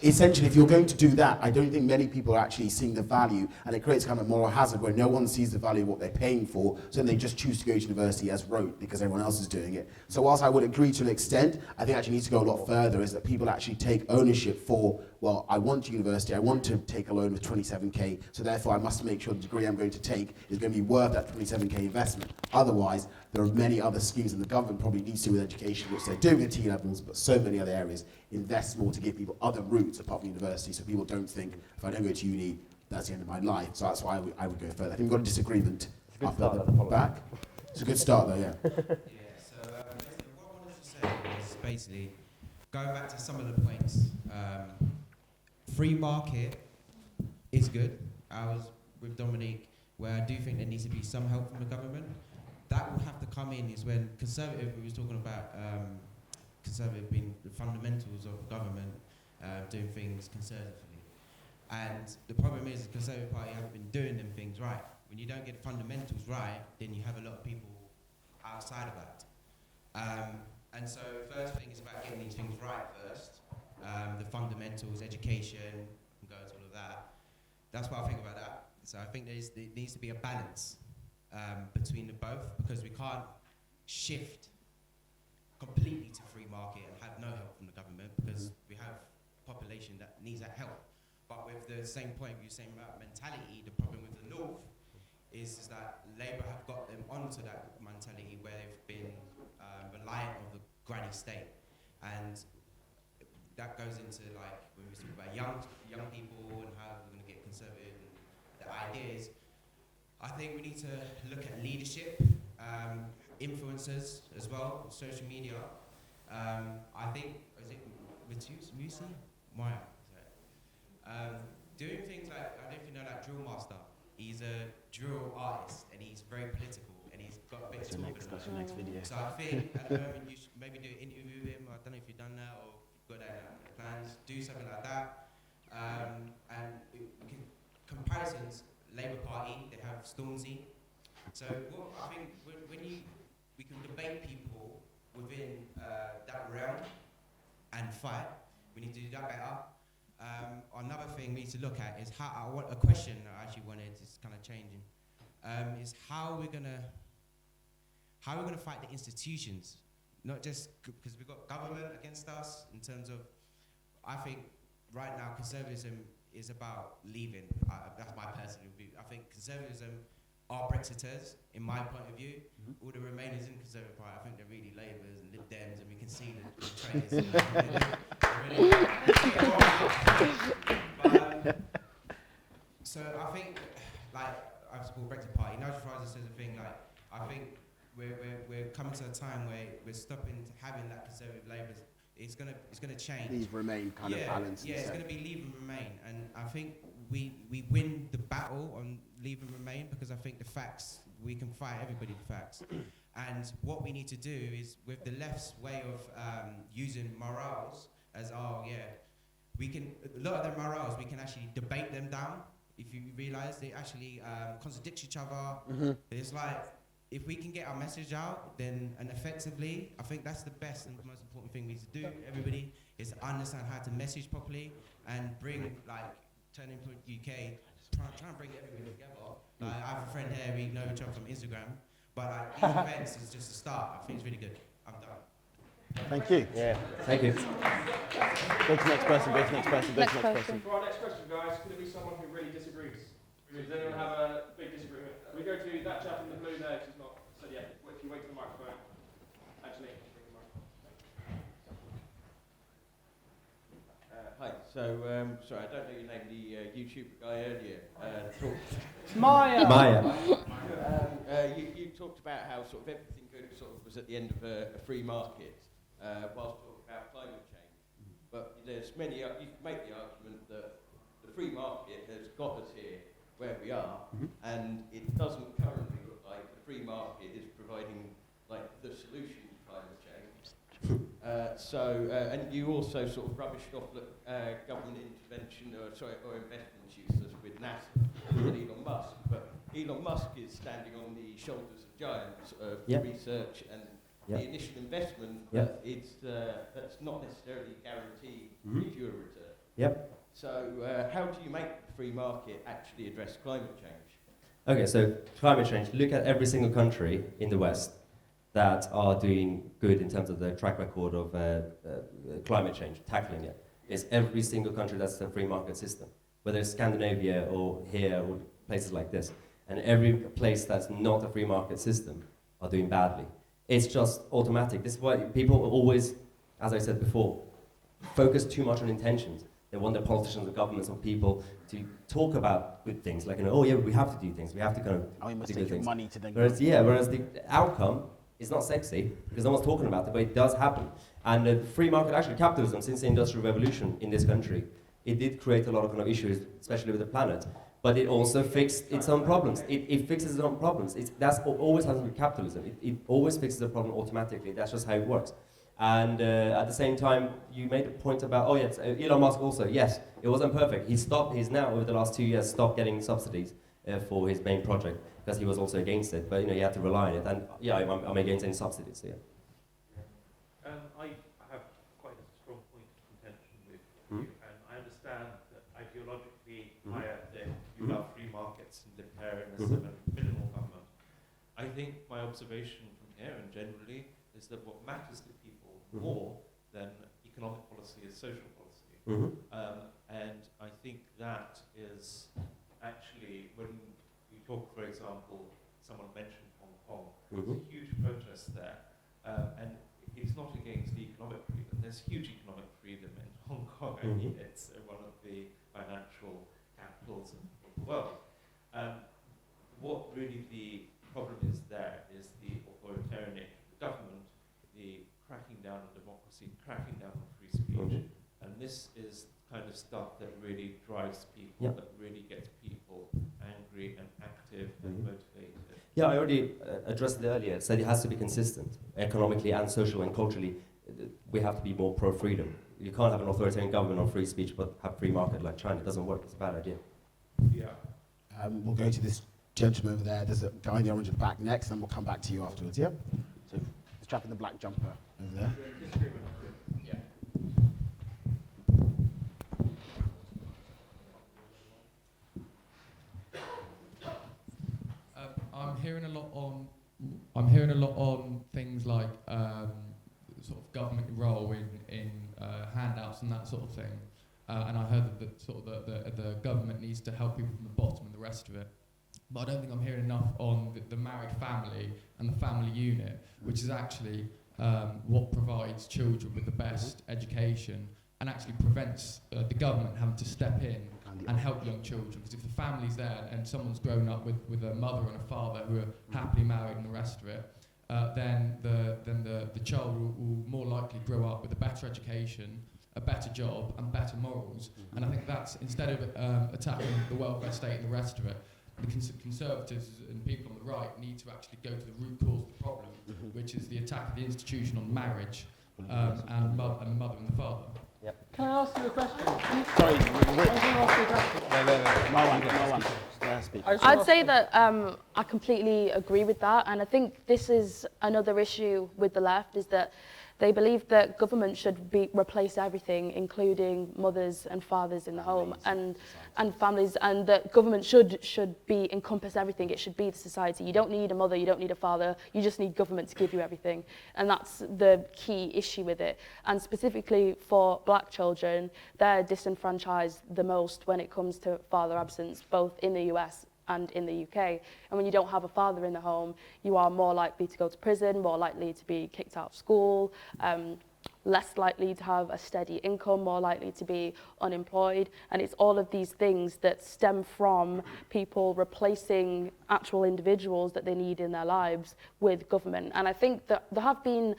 essentially, if you're going to do that, I don't think many people are actually seeing the value, and it creates kind of a moral hazard where no one sees the value of what they're paying for, so then they just choose to go to university as rote because everyone else is doing it. So whilst I would agree to an extent, I think actually needs to go a lot further, is that people actually take ownership for, well, I want to university, I want to take a loan with 27k, so therefore I must make sure the degree I'm going to take is going to be worth that 27k investment. Otherwise, there are many other schemes, and the government probably needs to with education, which they're doing at T-levels, but so many other areas, invest more to give people other routes apart from university, so people don't think, if I don't go to uni, that's the end of my life. So that's why I would go further. I think we've got a disagreement up at the back. It's a good start though, yeah. What I wanted to say is basically, going back to some of the points, free market is good. I was with Dominique, where I do think there needs to be some help from the government. That will have to come in is when Conservative, we was talking about Conservative being the fundamentals of government, doing things conservatively. And the problem is the Conservative Party haven't been doing them things right. When you don't get the fundamentals right, then you have a lot of people outside of that. And so first thing is about getting these things right first. The fundamentals, education, and go into all of that. That's what I think about that. So I think there needs to be a balance between the both, because we can't shift completely to free market and have no help from the government, because we have a population that needs that help. But with the same point you're saying about mentality, the problem with the North is that Labour have got them onto that mentality where they've been reliant on the granny state. And that goes into, like, when we talk about young people and how we're going to get conservative and the ideas. I think we need to look at leadership, influencers as well, social media. I think, is it Musi? Mahyar. Doing things like, I don't know if you know that drill master. He's a drill artist and he's very political and he's got a bit of talk. That's your next video. So I think at the moment you should maybe do an interview with him. I don't know if you've done that or got that plans. Do something like that. Comparisons. Labour Party, they have Stormzy. So I think when we can debate people within that realm and fight, we need to do that better. Another thing we need to look at is a question I actually wanted is kind of changing, is how we're gonna fight the institutions, not just because we've got government against us in terms of, I think right now conservatism is about leaving. That's my personal view. I think conservatism are Brexiters, in my point of view. All the remainers in Conservative Party, I think they're really Labours and Lib Dems, and we can see the traitors. So I think, like, I support Brexit Party. Nigel Farage says a thing like, I think we're coming to a time where we're stopping having that conservative Labour. It's gonna change. Leave, remain kind of balance. Yeah, it's gonna be leave and remain, and I think we win the battle on leave and remain because I think the facts, we can fight everybody the facts. And what we need to do is, with the left's way of using morals as, we can, a lot of the morals, we can actually debate them down. If you realise they actually contradict each other. It's like, if we can get our message out, then, and effectively, I think that's the best and the most important thing we need to do, everybody, is understand how to message properly and bring, like, Turning Point UK, try and bring everybody together. Like, I have a friend here, we know each other from Instagram, but like, these events is just a start. I think it's really good. I'm done. Thank you. Yeah, thank you. Go to the next person, go to the next person, go to the next person. For our next question, guys, could it be someone who really disagrees? Does anyone have a big disagreement? We go to that chap in the blue there, she's not said yet. If you wait for the microphone. Actually, bring the microphone. Hi, so, sorry, I don't know your name, the YouTube guy earlier talked. Mahyar. You talked about how sort of everything good sort of was at the end of a free market, whilst talking about climate change. But there's many, you can make the argument that the free market has got us here where we are, and it doesn't currently look like the free market is providing like the solution to climate change. And you also sort of rubbished off government intervention or investment uses with NASA and Elon Musk. But Elon Musk is standing on the shoulders of giants of research and the initial investment that's not necessarily guaranteed gives you a return. So how do you make the free market actually address climate change? Okay, so climate change, look at every single country in the West that are doing good in terms of their track record of climate change, tackling it. It's every single country that's a free market system, whether it's Scandinavia or here or places like this. And every place that's not a free market system are doing badly. It's just automatic. This is why people always, as I said before, focus too much on intentions. They want the politicians, the governments, and people to talk about good things, like, oh yeah, we have to do things. We have to kind of we must do good take things. money to then. Whereas the outcome is not sexy because no one's talking about it, but it does happen. And the free market, actually, capitalism, since the Industrial Revolution in this country, it did create a lot of kind of issues, especially with the planet. But it also fixed its own problems. It fixes its own problems. That's always happens with capitalism. It always fixes the problem automatically. That's just how it works. And at the same time, you made a point about, Elon Musk also, yes, it wasn't perfect. He's now, over the last 2 years, stopped getting subsidies for his main project because he was also against it. But, he had to rely on it. And, I'm against any subsidies, yeah. I have quite a strong point of contention with you, and I understand that ideologically, you love free markets and libertarianism and minimal government. I think my observation from here and generally is that what matters to people more than economic policy is social policy. And I think that is actually, when we talk, for example, someone mentioned Hong Kong, there's a huge protest there, and it's not against the economic freedom. There's huge economic freedom in Hong Kong. I mean, it's one of the financial capitals of the world. What really the problem is there is the authoritarian nature of the government, the cracking down on democracy, cracking down on free speech. And this is kind of stuff that really drives people, that really gets people angry and active and motivated. Yeah, I already addressed it earlier. It said it has to be consistent, economically and socially and culturally. We have to be more pro-freedom. You can't have an authoritarian government on free speech but have free market like China. It doesn't work. It's a bad idea. We'll go to this gentleman over there. There's a guy in the orange at the back next, and we'll come back to you afterwards, yeah? So, this chap in the black jumper over there. I'm hearing a lot on things like sort of government role in handouts and that sort of thing. And I heard that the government needs to help people from the bottom and the rest of it. But I don't think I'm hearing enough on the married family and the family unit, which is actually what provides children with the best education and actually prevents the government having to step in and help young children. Because if the family's there and someone's grown up with a mother and a father who are happily married and the rest of it, then the child will more likely grow up with a better education, a better job, and better morals. And I think that's, instead of attacking the welfare state and the rest of it, the Conservatives and people on the right need to actually go to the root cause of the problem, which is the attack of the institution on marriage and the mother and the father. Can I ask you a question? Sorry, I'd say that I completely agree with that, and I think this is another issue with the left, is that they believe that government should replace everything, including mothers and fathers in the home, and families, and that government should encompass everything. It should be the society. You don't need a mother, you don't need a father, you just need government to give you everything. And that's the key issue with it. And specifically for black children, they're disenfranchised the most when it comes to father absence, both in the US and in the UK. And when you don't have a father in the home, you are more likely to go to prison, more likely to be kicked out of school, less likely to have a steady income, more likely to be unemployed. And it's all of these things that stem from people replacing actual individuals that they need in their lives with government. And I think that there have been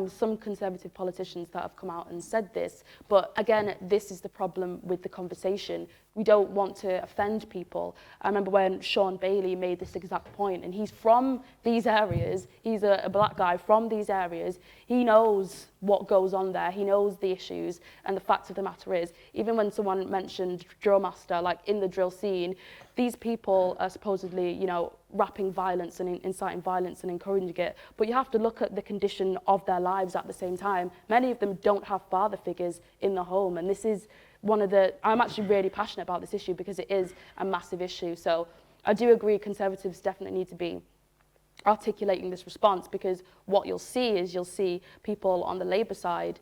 some Conservative politicians that have come out and said this, but again, this is the problem with the conversation. We don't want to offend people. I remember when Sean Bailey made this exact point, and he's from these areas, he's a black guy from these areas, he knows what goes on there, he knows the issues, and the fact of the matter is, even when someone mentioned drill master, like in the drill scene, these people are supposedly, you know, rapping violence and inciting violence and encouraging it, but you have to look at the condition of their lives at the same time. Many of them don't have father figures in the home, and this is one of the, I'm actually really passionate about this issue because it is a massive issue. So I do agree Conservatives definitely need to be articulating this response, because what you'll see is you'll see people on the Labour side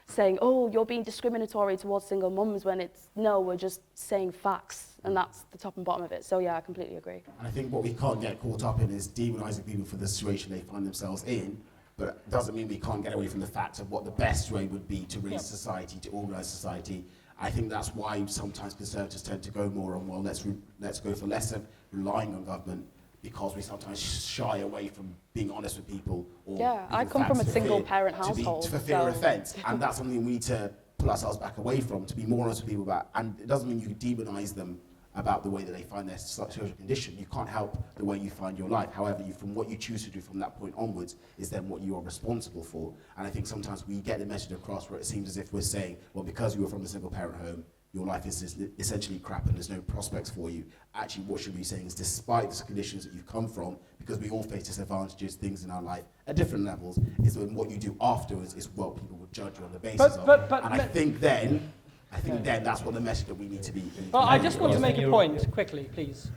saying, oh, you're being discriminatory towards single mums, when it's, no, we're just saying facts, and that's the top and bottom of it. So yeah, I completely agree. And I think what we can't get caught up in is demonising people for the situation they find themselves in, but it doesn't mean we can't get away from the fact of what the best way would be to raise society, to organise society. I think that's why sometimes Conservatives tend to go more on, well, let's go for less of relying on government, because we sometimes shy away from being honest with people. Or yeah, I come from a single-parent household. For fear of offence, and that's something we need to pull ourselves back away from, to be more honest with people about. And it doesn't mean you demonise them about the way that they find their social condition. You can't help the way you find your life. However, from what you choose to do from that point onwards is then what you are responsible for. And I think sometimes we get the message across where it seems as if we're saying, well, because you were from a single-parent home, your life is essentially crap and there's no prospects for you. Actually, what should we be saying is, despite the conditions that you've come from, because we all face disadvantages, things in our life at different levels, is when what you do afterwards is what people will judge you on the basis of. And I think then that's what the message that we need to be. Well, I just want to make a point quickly, please.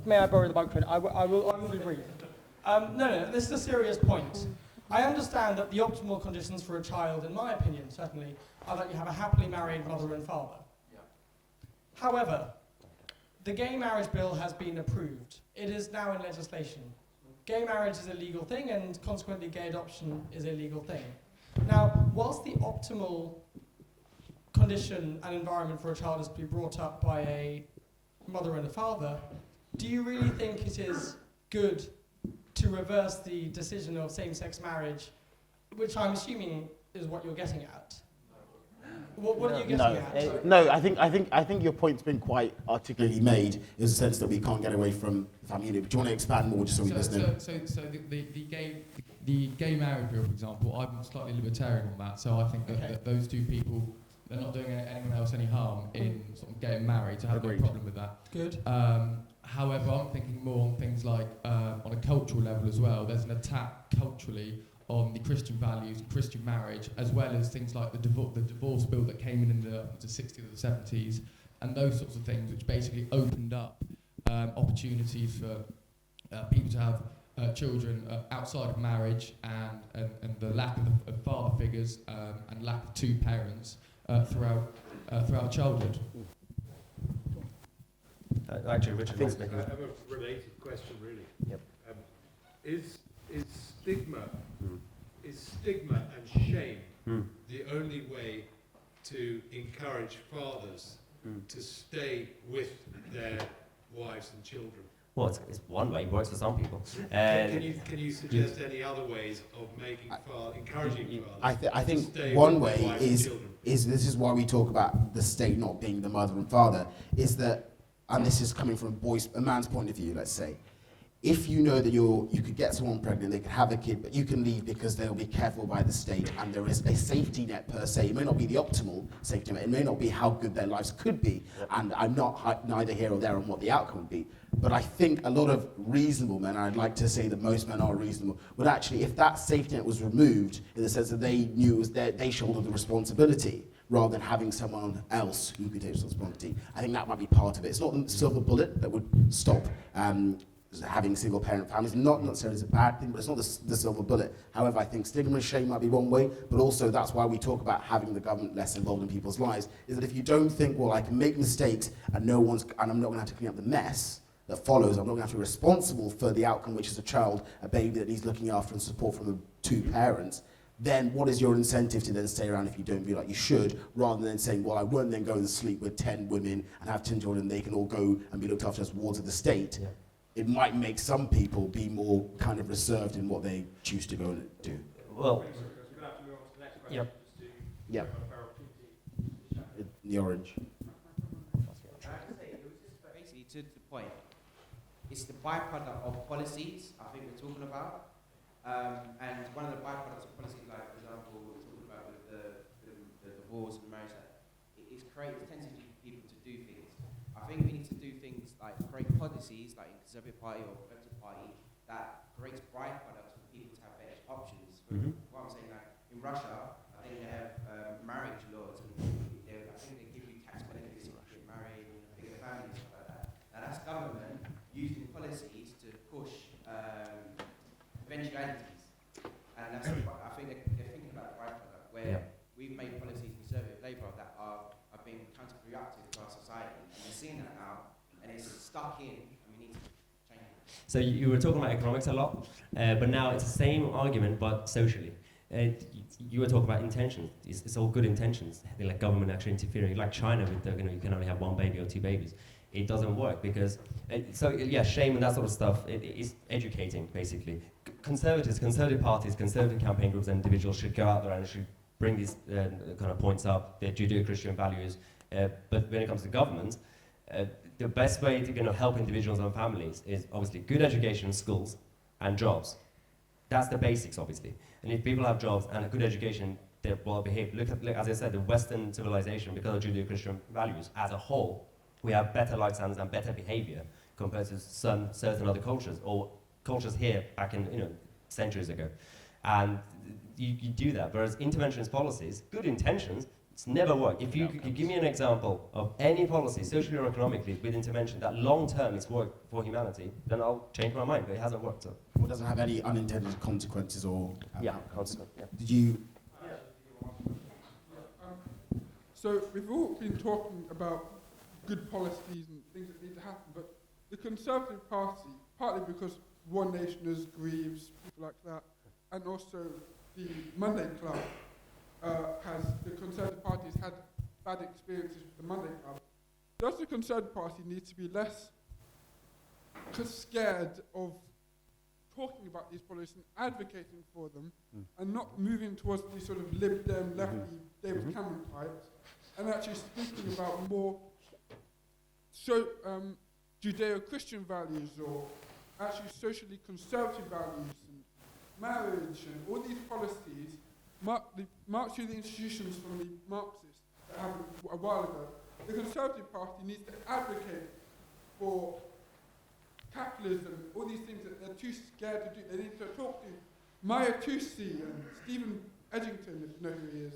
May I borrow the microphone? I will be brief. No, this is a serious point. I understand that the optimal conditions for a child, in my opinion, certainly, are that you have a happily married mother and father. Yeah. However, the gay marriage bill has been approved. It is now in legislation. Gay marriage is a legal thing, and consequently gay adoption is a legal thing. Now, whilst the optimal condition and environment for a child is to be brought up by a mother and a father, do you really think it is good to reverse the decision of same-sex marriage, which I'm assuming is what you're getting at? What are you getting at? No, I think your point's been quite articulately made, in the sense that we can't get away from family unit. Do you want to expand more, just so we know? So the gay marriage bill, for example, I'm slightly libertarian on that. So I think that those two people, they're not doing anyone else any harm in sort of getting married. So I have no problem with that. Good. However, I'm thinking more on things like on a cultural level as well. There's an attack culturally on the Christian values, Christian marriage, as well as things like the divorce bill that came in the 60s or the 70s, and those sorts of things, which basically opened up opportunities for people to have children outside of marriage, and the lack of father figures and lack of two parents throughout childhood. Actually, Richard was making I have a related question, really. Yep. Is stigma and shame the only way to encourage fathers to stay with their wives and children? Well, it's one way, it works for some people. Can you suggest any other ways of encouraging fathers? I think one way is this is why we talk about the state not being the mother and father, is that, and this is coming from a man's point of view, let's say, if you know that you could get someone pregnant, they could have a kid, but you can leave because they'll be careful by the state, and there is a safety net per se. It may not be the optimal safety net, it may not be how good their lives could be, and I'm not neither here or there on what the outcome would be. But I think a lot of reasonable men, and I'd like to say that most men are reasonable, would actually, if that safety net was removed, in the sense that they knew it was they shouldered the responsibility, rather than having someone else who could take responsibility, I think that might be part of it. It's not the silver bullet that would stop having single-parent families. Not necessarily is a bad thing, but it's not the silver bullet. However, I think stigma and shame might be one way, but also that's why we talk about having the government less involved in people's lives, is that if you don't think, well, I can make mistakes and I'm not going to have to clean up the mess that follows, I'm not going to have to be responsible for the outcome, which is a child, a baby that needs looking after and support from the two parents, then what is your incentive to then stay around if you don't feel like you should, rather than saying, well, I won't then go and sleep with 10 women and have 10 children, they can all go and be looked after as wards of the state. Yeah. It might make some people be more kind of reserved in what they choose to go and do. Well, yep. Yeah. The orange. Basically, to the point, it's the byproduct of policies I think we're talking about. And one of the byproducts of policies, like, for example, we're talking about with the divorce and marriage, it's created tendency for people to do things. I think we need to do things like create policies, like in Conservative Party or Progressive Party, that creates byproducts for people to have better options. What I'm saying, like in Russia, I think they have marriage laws, and I think they give you tax benefits if you get married, bigger families, stuff like that. Now that's government using policies to push eventualities, and that's I think they're thinking about the byproduct where we've made policies in Conservative Labour that have been counterproductive to our society. And we're seeing that now, and it's stuck in, and we need to change it. So you were talking about economics a lot, but now it's the same argument, but socially. You were talking about intentions. It's all good intentions. They're like government actually interfering, like China with the, you can only have one baby or two babies. It doesn't work because, shame and that sort of stuff, it is educating, basically. Conservatives, conservative parties, conservative campaign groups and individuals should go out there and should bring these kind of points up, their Judeo-Christian values. But when it comes to government, the best way to help individuals and families is obviously good education in schools and jobs. That's the basics, obviously. And if people have jobs and a good education, they're well behaved. Look, as I said, the Western civilization, because of Judeo-Christian values as a whole, we have better life standards and better behavior compared to certain other cultures, or cultures here back in centuries ago. And you do that. Whereas interventionist policies, good intentions, it's never worked. If you could give me an example of any policy, socially or economically, with intervention that long term it's worked for humanity, then I'll change my mind. But it hasn't worked. So. Well, it doesn't have any unintended consequences or consequences. Yeah. Did you? So we've all been talking about good policies and things that need to happen, but the Conservative Party, partly because One Nationers, Grieves, people like that, and also the Monday Club, the Conservative Party has had bad experiences with the Monday Club. Does the Conservative Party need to be less scared of talking about these policies and advocating for them, and not moving towards these sort of Lib Dem, lefty, David Cameron types, and actually speaking about more Judeo-Christian values, or actually socially conservative values, and marriage, and all these policies march through the institutions from the Marxists that happened a while ago. The Conservative Party needs to advocate for capitalism, all these things that they're too scared to do. They need to talk to Mahyar Tousi and Stephen Edgington, if you know who he is.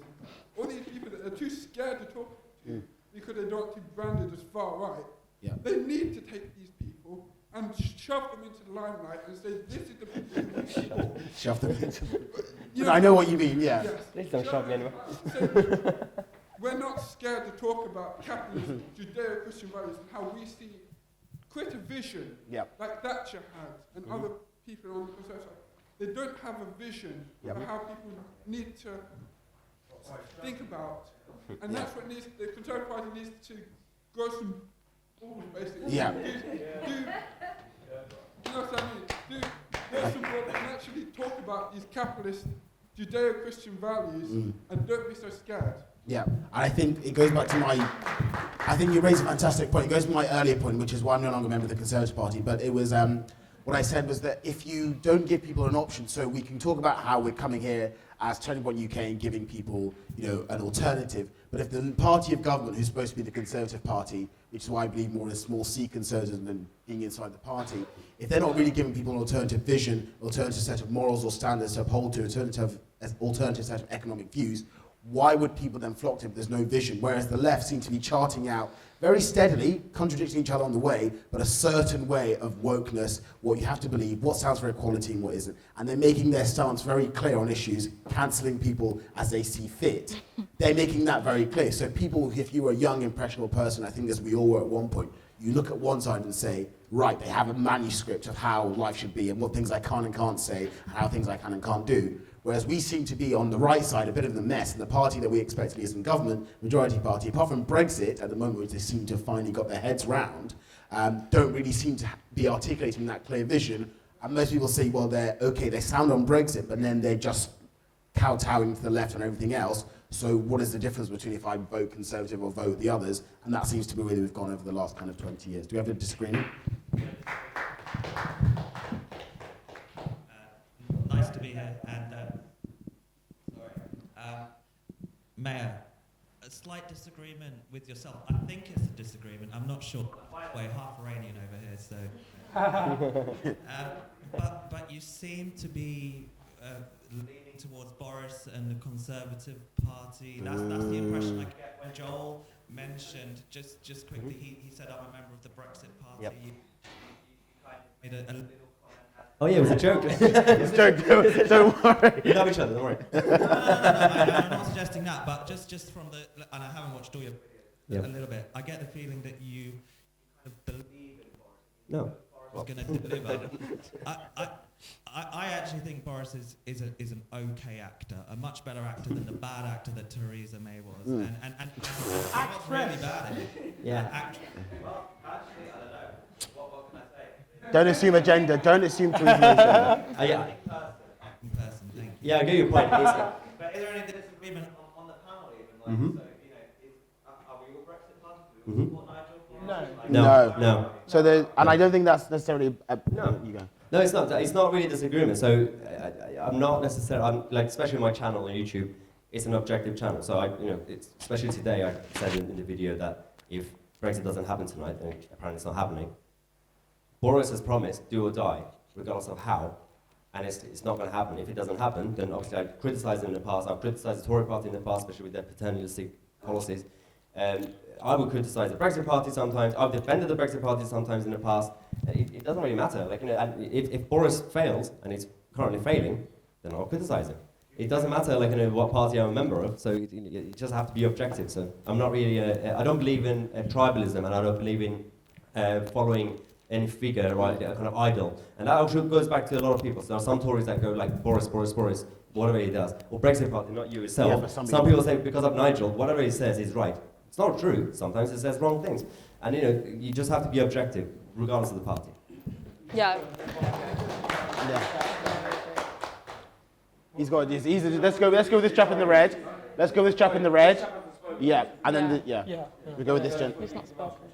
All these people that they're too scared to talk to because they don't want to be branded as far right. Yeah. They need to take these people and shove them into the limelight and say, this is the people who we support. Shove them into I know what you mean, yeah. Yes. Please don't shove me anywhere. We're not scared to talk about capitalism, Judeo-Christian values, and how we see, create a vision, like Thatcher had, and other people on the Conservative side. They don't have a vision of how people need to think about. And that's what the Conservative Party needs to grow some balls, basically. You know what I mean? First of all, can actually talk about these capitalist Judeo-Christian values and don't be so scared. Yeah, and I think it goes back to I think you raised a fantastic point. It goes to my earlier point, which is why I'm no longer a member of the Conservative Party, but it was, what I said was that if you don't give people an option, so we can talk about how we're coming here as Turning Point UK and giving people, an alternative, but if the party of government, who's supposed to be the Conservative Party, which is why I believe more in a small C conservatism than being inside the party, if they're not really giving people an alternative vision, alternative set of morals or standards to uphold to, alternative set of economic views, why would people then flock to it if there's no vision? Whereas the left seem to be charting out very steadily, contradicting each other on the way, but a certain way of wokeness, what you have to believe, what stands for equality and what isn't. And they're making their stance very clear on issues, cancelling people as they see fit. They're making that very clear. So people, if you were a young, impressionable person, I think as we all were at one point, you look at one side and say, right, they have a manuscript of how life should be and what things I can and can't say and how things I can and can't do. Whereas we seem to be on the right side, a bit of the mess, and the party that we expect to be as in government, majority party, apart from Brexit at the moment, which they seem to have finally got their heads round, don't really seem to be articulating that clear vision. And most people say, well, they sound on Brexit, but then they're just kowtowing to the left and everything else. So what is the difference between if I vote Conservative or vote the others? And that seems to be where we've gone over the last kind of 20 years. Do we have a disagreement? Nice to be here, and Mayor, a slight disagreement with yourself. I think it's a disagreement. I'm not sure. We're half Iranian over here, so. But you seem to be leaning towards Boris and the Conservative Party. That's the impression I get when Joel mentioned. Just quickly, he said I'm a member of the Brexit Party. Yep. You kind of made a little. Oh yeah, it was a joke. It's a joke. Don't worry. We love each other. Don't worry. I'm not suggesting that, but just from the, and I haven't watched all your videos a little bit. I get the feeling that you kind of believe in Boris. No. Boris is going to deliver. I actually think Boris is an okay actor, a much better actor than the bad actor that Theresa May was, and what's really bad in it. Yeah. Well, actually, I don't know. What can I say? Don't assume agenda. Don't assume Theresa May's agenda. Yeah. In person, thank you. Yeah, I get your point. But is there any disagreement on the panel even? Like, so, are we all Brexit party? Do we all support Nigel? No. So and I don't think that's necessarily. No. You go. No, it's not. It's not really a disagreement. So I'm not necessarily. I'm like, especially my channel on YouTube, it's an objective channel. So especially today, I said in the video that if Brexit doesn't happen tonight, and apparently it's not happening, Boris has promised do or die, regardless of how, and it's not going to happen. If it doesn't happen, then obviously I've criticised them in the past. I've criticised the Tory party in the past, especially with their paternalistic policies. I would criticise the Brexit party sometimes. I've defended the Brexit party sometimes in the past. It doesn't really matter. Like, and if Boris fails, and he's currently failing, then I'll criticise him. It doesn't matter, what party I'm a member of. So you just have to be objective. So I'm not really. I don't believe in tribalism, and I don't believe in following any figure, right, a kind of idol. And that actually goes back to a lot of people. So there are some Tories that go like Boris, whatever he does. Or Brexit party, not you yourself. Yeah, some people say because of Nigel, whatever he says is right. It's not true. Sometimes he says wrong things. And you just have to be objective, regardless of the party. Yeah. He's got this. Let's go with this chap in the red. Let's go with this chap in the red. Yeah. And then we go with this gent. He's not spoken.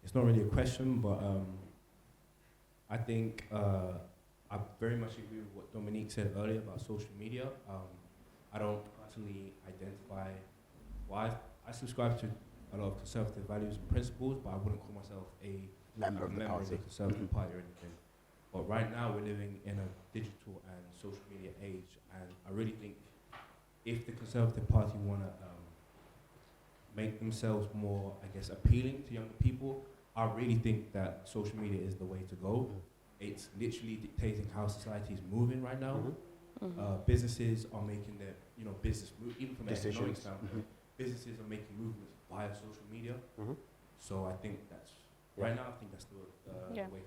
It's not really a question, but I think I very much agree with what Dominique said earlier about social media. I don't personally identify, I subscribe to a lot of conservative values and principles, but I wouldn't call myself a member of the Conservative Party or anything. But right now we're living in a digital and social media age, and I really think if the Conservative Party want to make themselves more, I guess, appealing to younger people, I really think that social media is the way to go. It's literally dictating how society is moving right now. Businesses are making their, business move, even from an economic standpoint. Businesses are making movements via social media. So I think that's right now. I think that's the way.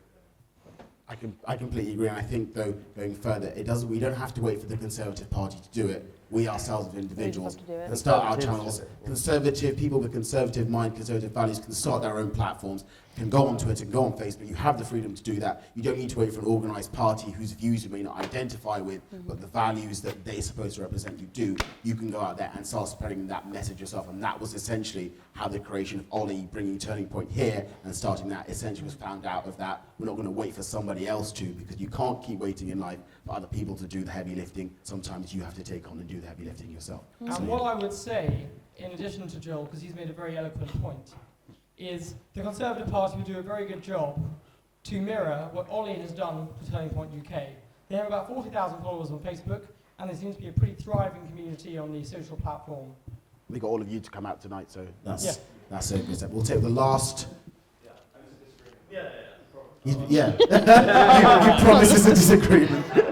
I completely agree, and I think though going further, we don't have to wait for the Conservative Party to do it. we ourselves as individuals have to do it. can start our channels. Conservative people with conservative mind, conservative values can start their own platforms, can go on Twitter, can go on Facebook. You have the freedom to do that. You don't need to wait for an organised party whose views you may not identify with, but the values that they're supposed to represent you do. You can go out there and start spreading that message yourself. And that was essentially how the creation of Ollie, bringing Turning Point here and starting that, essentially was found out of that. We're not going to wait for somebody else to, because you can't keep waiting in life for other people to do the heavy lifting. Sometimes you have to take on and do the heavy lifting yourself. And what I would say, in addition to Joel, because he's made a very eloquent point, is the Conservative Party will do a very good job to mirror what Ollie has done for Turning Point UK. They have about 40,000 followers on Facebook, and there seems to be a pretty thriving community on the social platform. We got all of you to come out tonight, so that's a good step. We'll take the last. Yeah. You promise it's a disagreement. You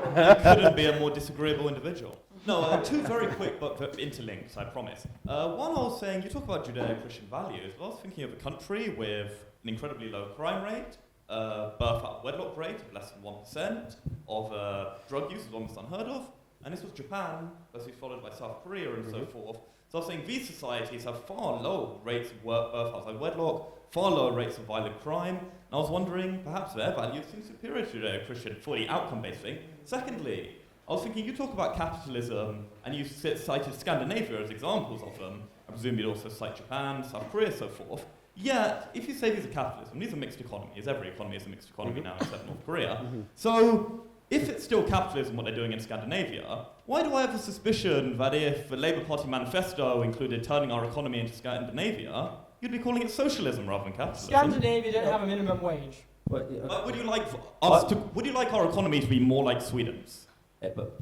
couldn't be a more disagreeable individual. No, two very quick but interlinked, I promise. One, I was saying, you talk about Judeo-Christian values. I was thinking of a country with an incredibly low crime rate, birth out of wedlock rate of less than 1%, of drug use is almost unheard of, and this was Japan, closely followed by South Korea and so forth. So I was saying these societies have far lower rates of birth outside wedlock, far lower rates of violent crime, and I was wondering, perhaps their values seem superior to Judeo-Christian for the outcome-based thing. Secondly, I was thinking, you talk about capitalism, and you cited Scandinavia as examples of them. I presume you'd also cite Japan, South Korea, so forth. Yet, if you say these are capitalism, these are mixed economies. Every economy is a mixed economy now, except North Korea. So, if it's still capitalism, what they're doing in Scandinavia, why do I have the suspicion that if the Labour Party manifesto included turning our economy into Scandinavia, you'd be calling it socialism rather than capitalism? Scandinavia don't have a minimum wage. But would you like us to? Would you like our economy to be more like Sweden's?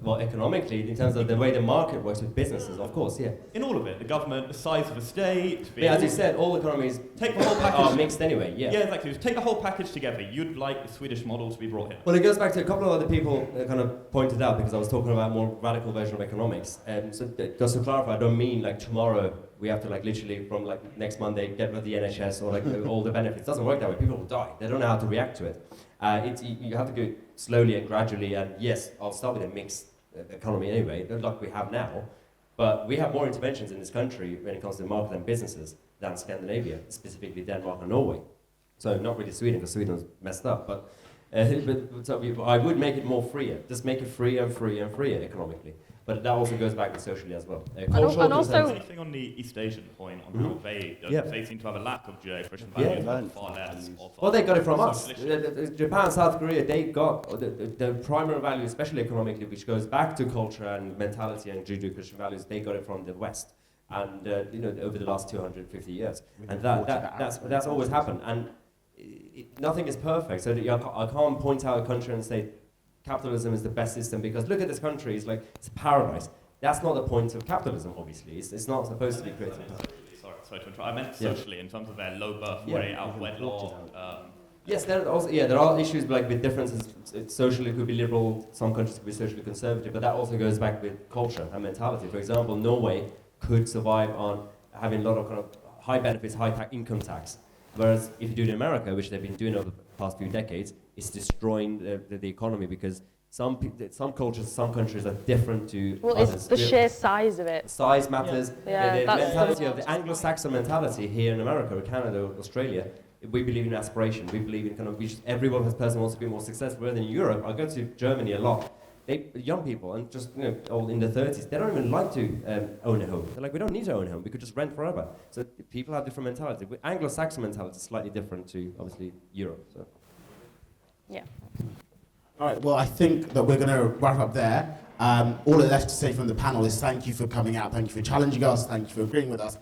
Well, economically, in terms of the way the market works with businesses, of course, yeah. In all of it, the government, the size of the state. Yeah, as you said, all economies take the whole package. Are mixed anyway. Yeah. Yeah, exactly. Just take the whole package together. You'd like the Swedish model to be brought here. Well, it goes back to a couple of other people that kind of pointed out, because I was talking about a more radical version of economics. So just to clarify, I don't mean like tomorrow we have to like literally from like next Monday get rid of the NHS or like all the benefits. It doesn't work that way. People will die. They don't know how to react to it. You have to go slowly and gradually. And yes, I'll start with a mixed economy anyway, like we have now, but we have more interventions in this country when it comes to the market and businesses than Scandinavia, specifically Denmark and Norway. So not really Sweden, because Sweden was messed up, but I would make it more freer, just make it freer and freer and freer economically. But that also goes back to socially as well. And also anything on the East Asian point on how they seem to have a lack of Judeo-Christian values, far less of. Well, they got it from us. Japan, South Korea, they got the primary value, especially economically, which goes back to culture and mentality and Judeo-Christian values. They got it from the West, and over the last 250 years, and that's always happened. And nothing is perfect, so I can't point out a country and say capitalism is the best system, because look at this country, it's like it's a paradise. That's not the point of capitalism, obviously. It's not supposed to be creating. Sorry to interrupt. I meant socially, in terms of their low birth rate, out of wedlock. Yes, there are issues like with differences. Socially, it could be liberal. Some countries could be socially conservative, but that also goes back with culture and mentality. For example, Norway could survive on having a lot of kind of high benefits, high income tax. Whereas if you do it in America, which they've been doing over the past few decades, it's destroying the economy, because some cultures, some countries are different to others. It's the sheer size of it. Size matters. Yeah, the mentality of the Anglo-Saxon mentality here in America, or Canada, or Australia, we believe in aspiration. We believe in kind of everyone person wants to be more successful. Whereas in Europe, I go to Germany a lot. Young people and just all in their 30s, they don't even like to own a home. They're like, we don't need to own a home. We could just rent forever. So people have different mentality. Anglo-Saxon mentality is slightly different to obviously Europe. So. Yeah. All right. Well, I think that we're going to wrap up there. All that's left to say from the panel is thank you for coming out. Thank you for challenging us. Thank you for agreeing with us.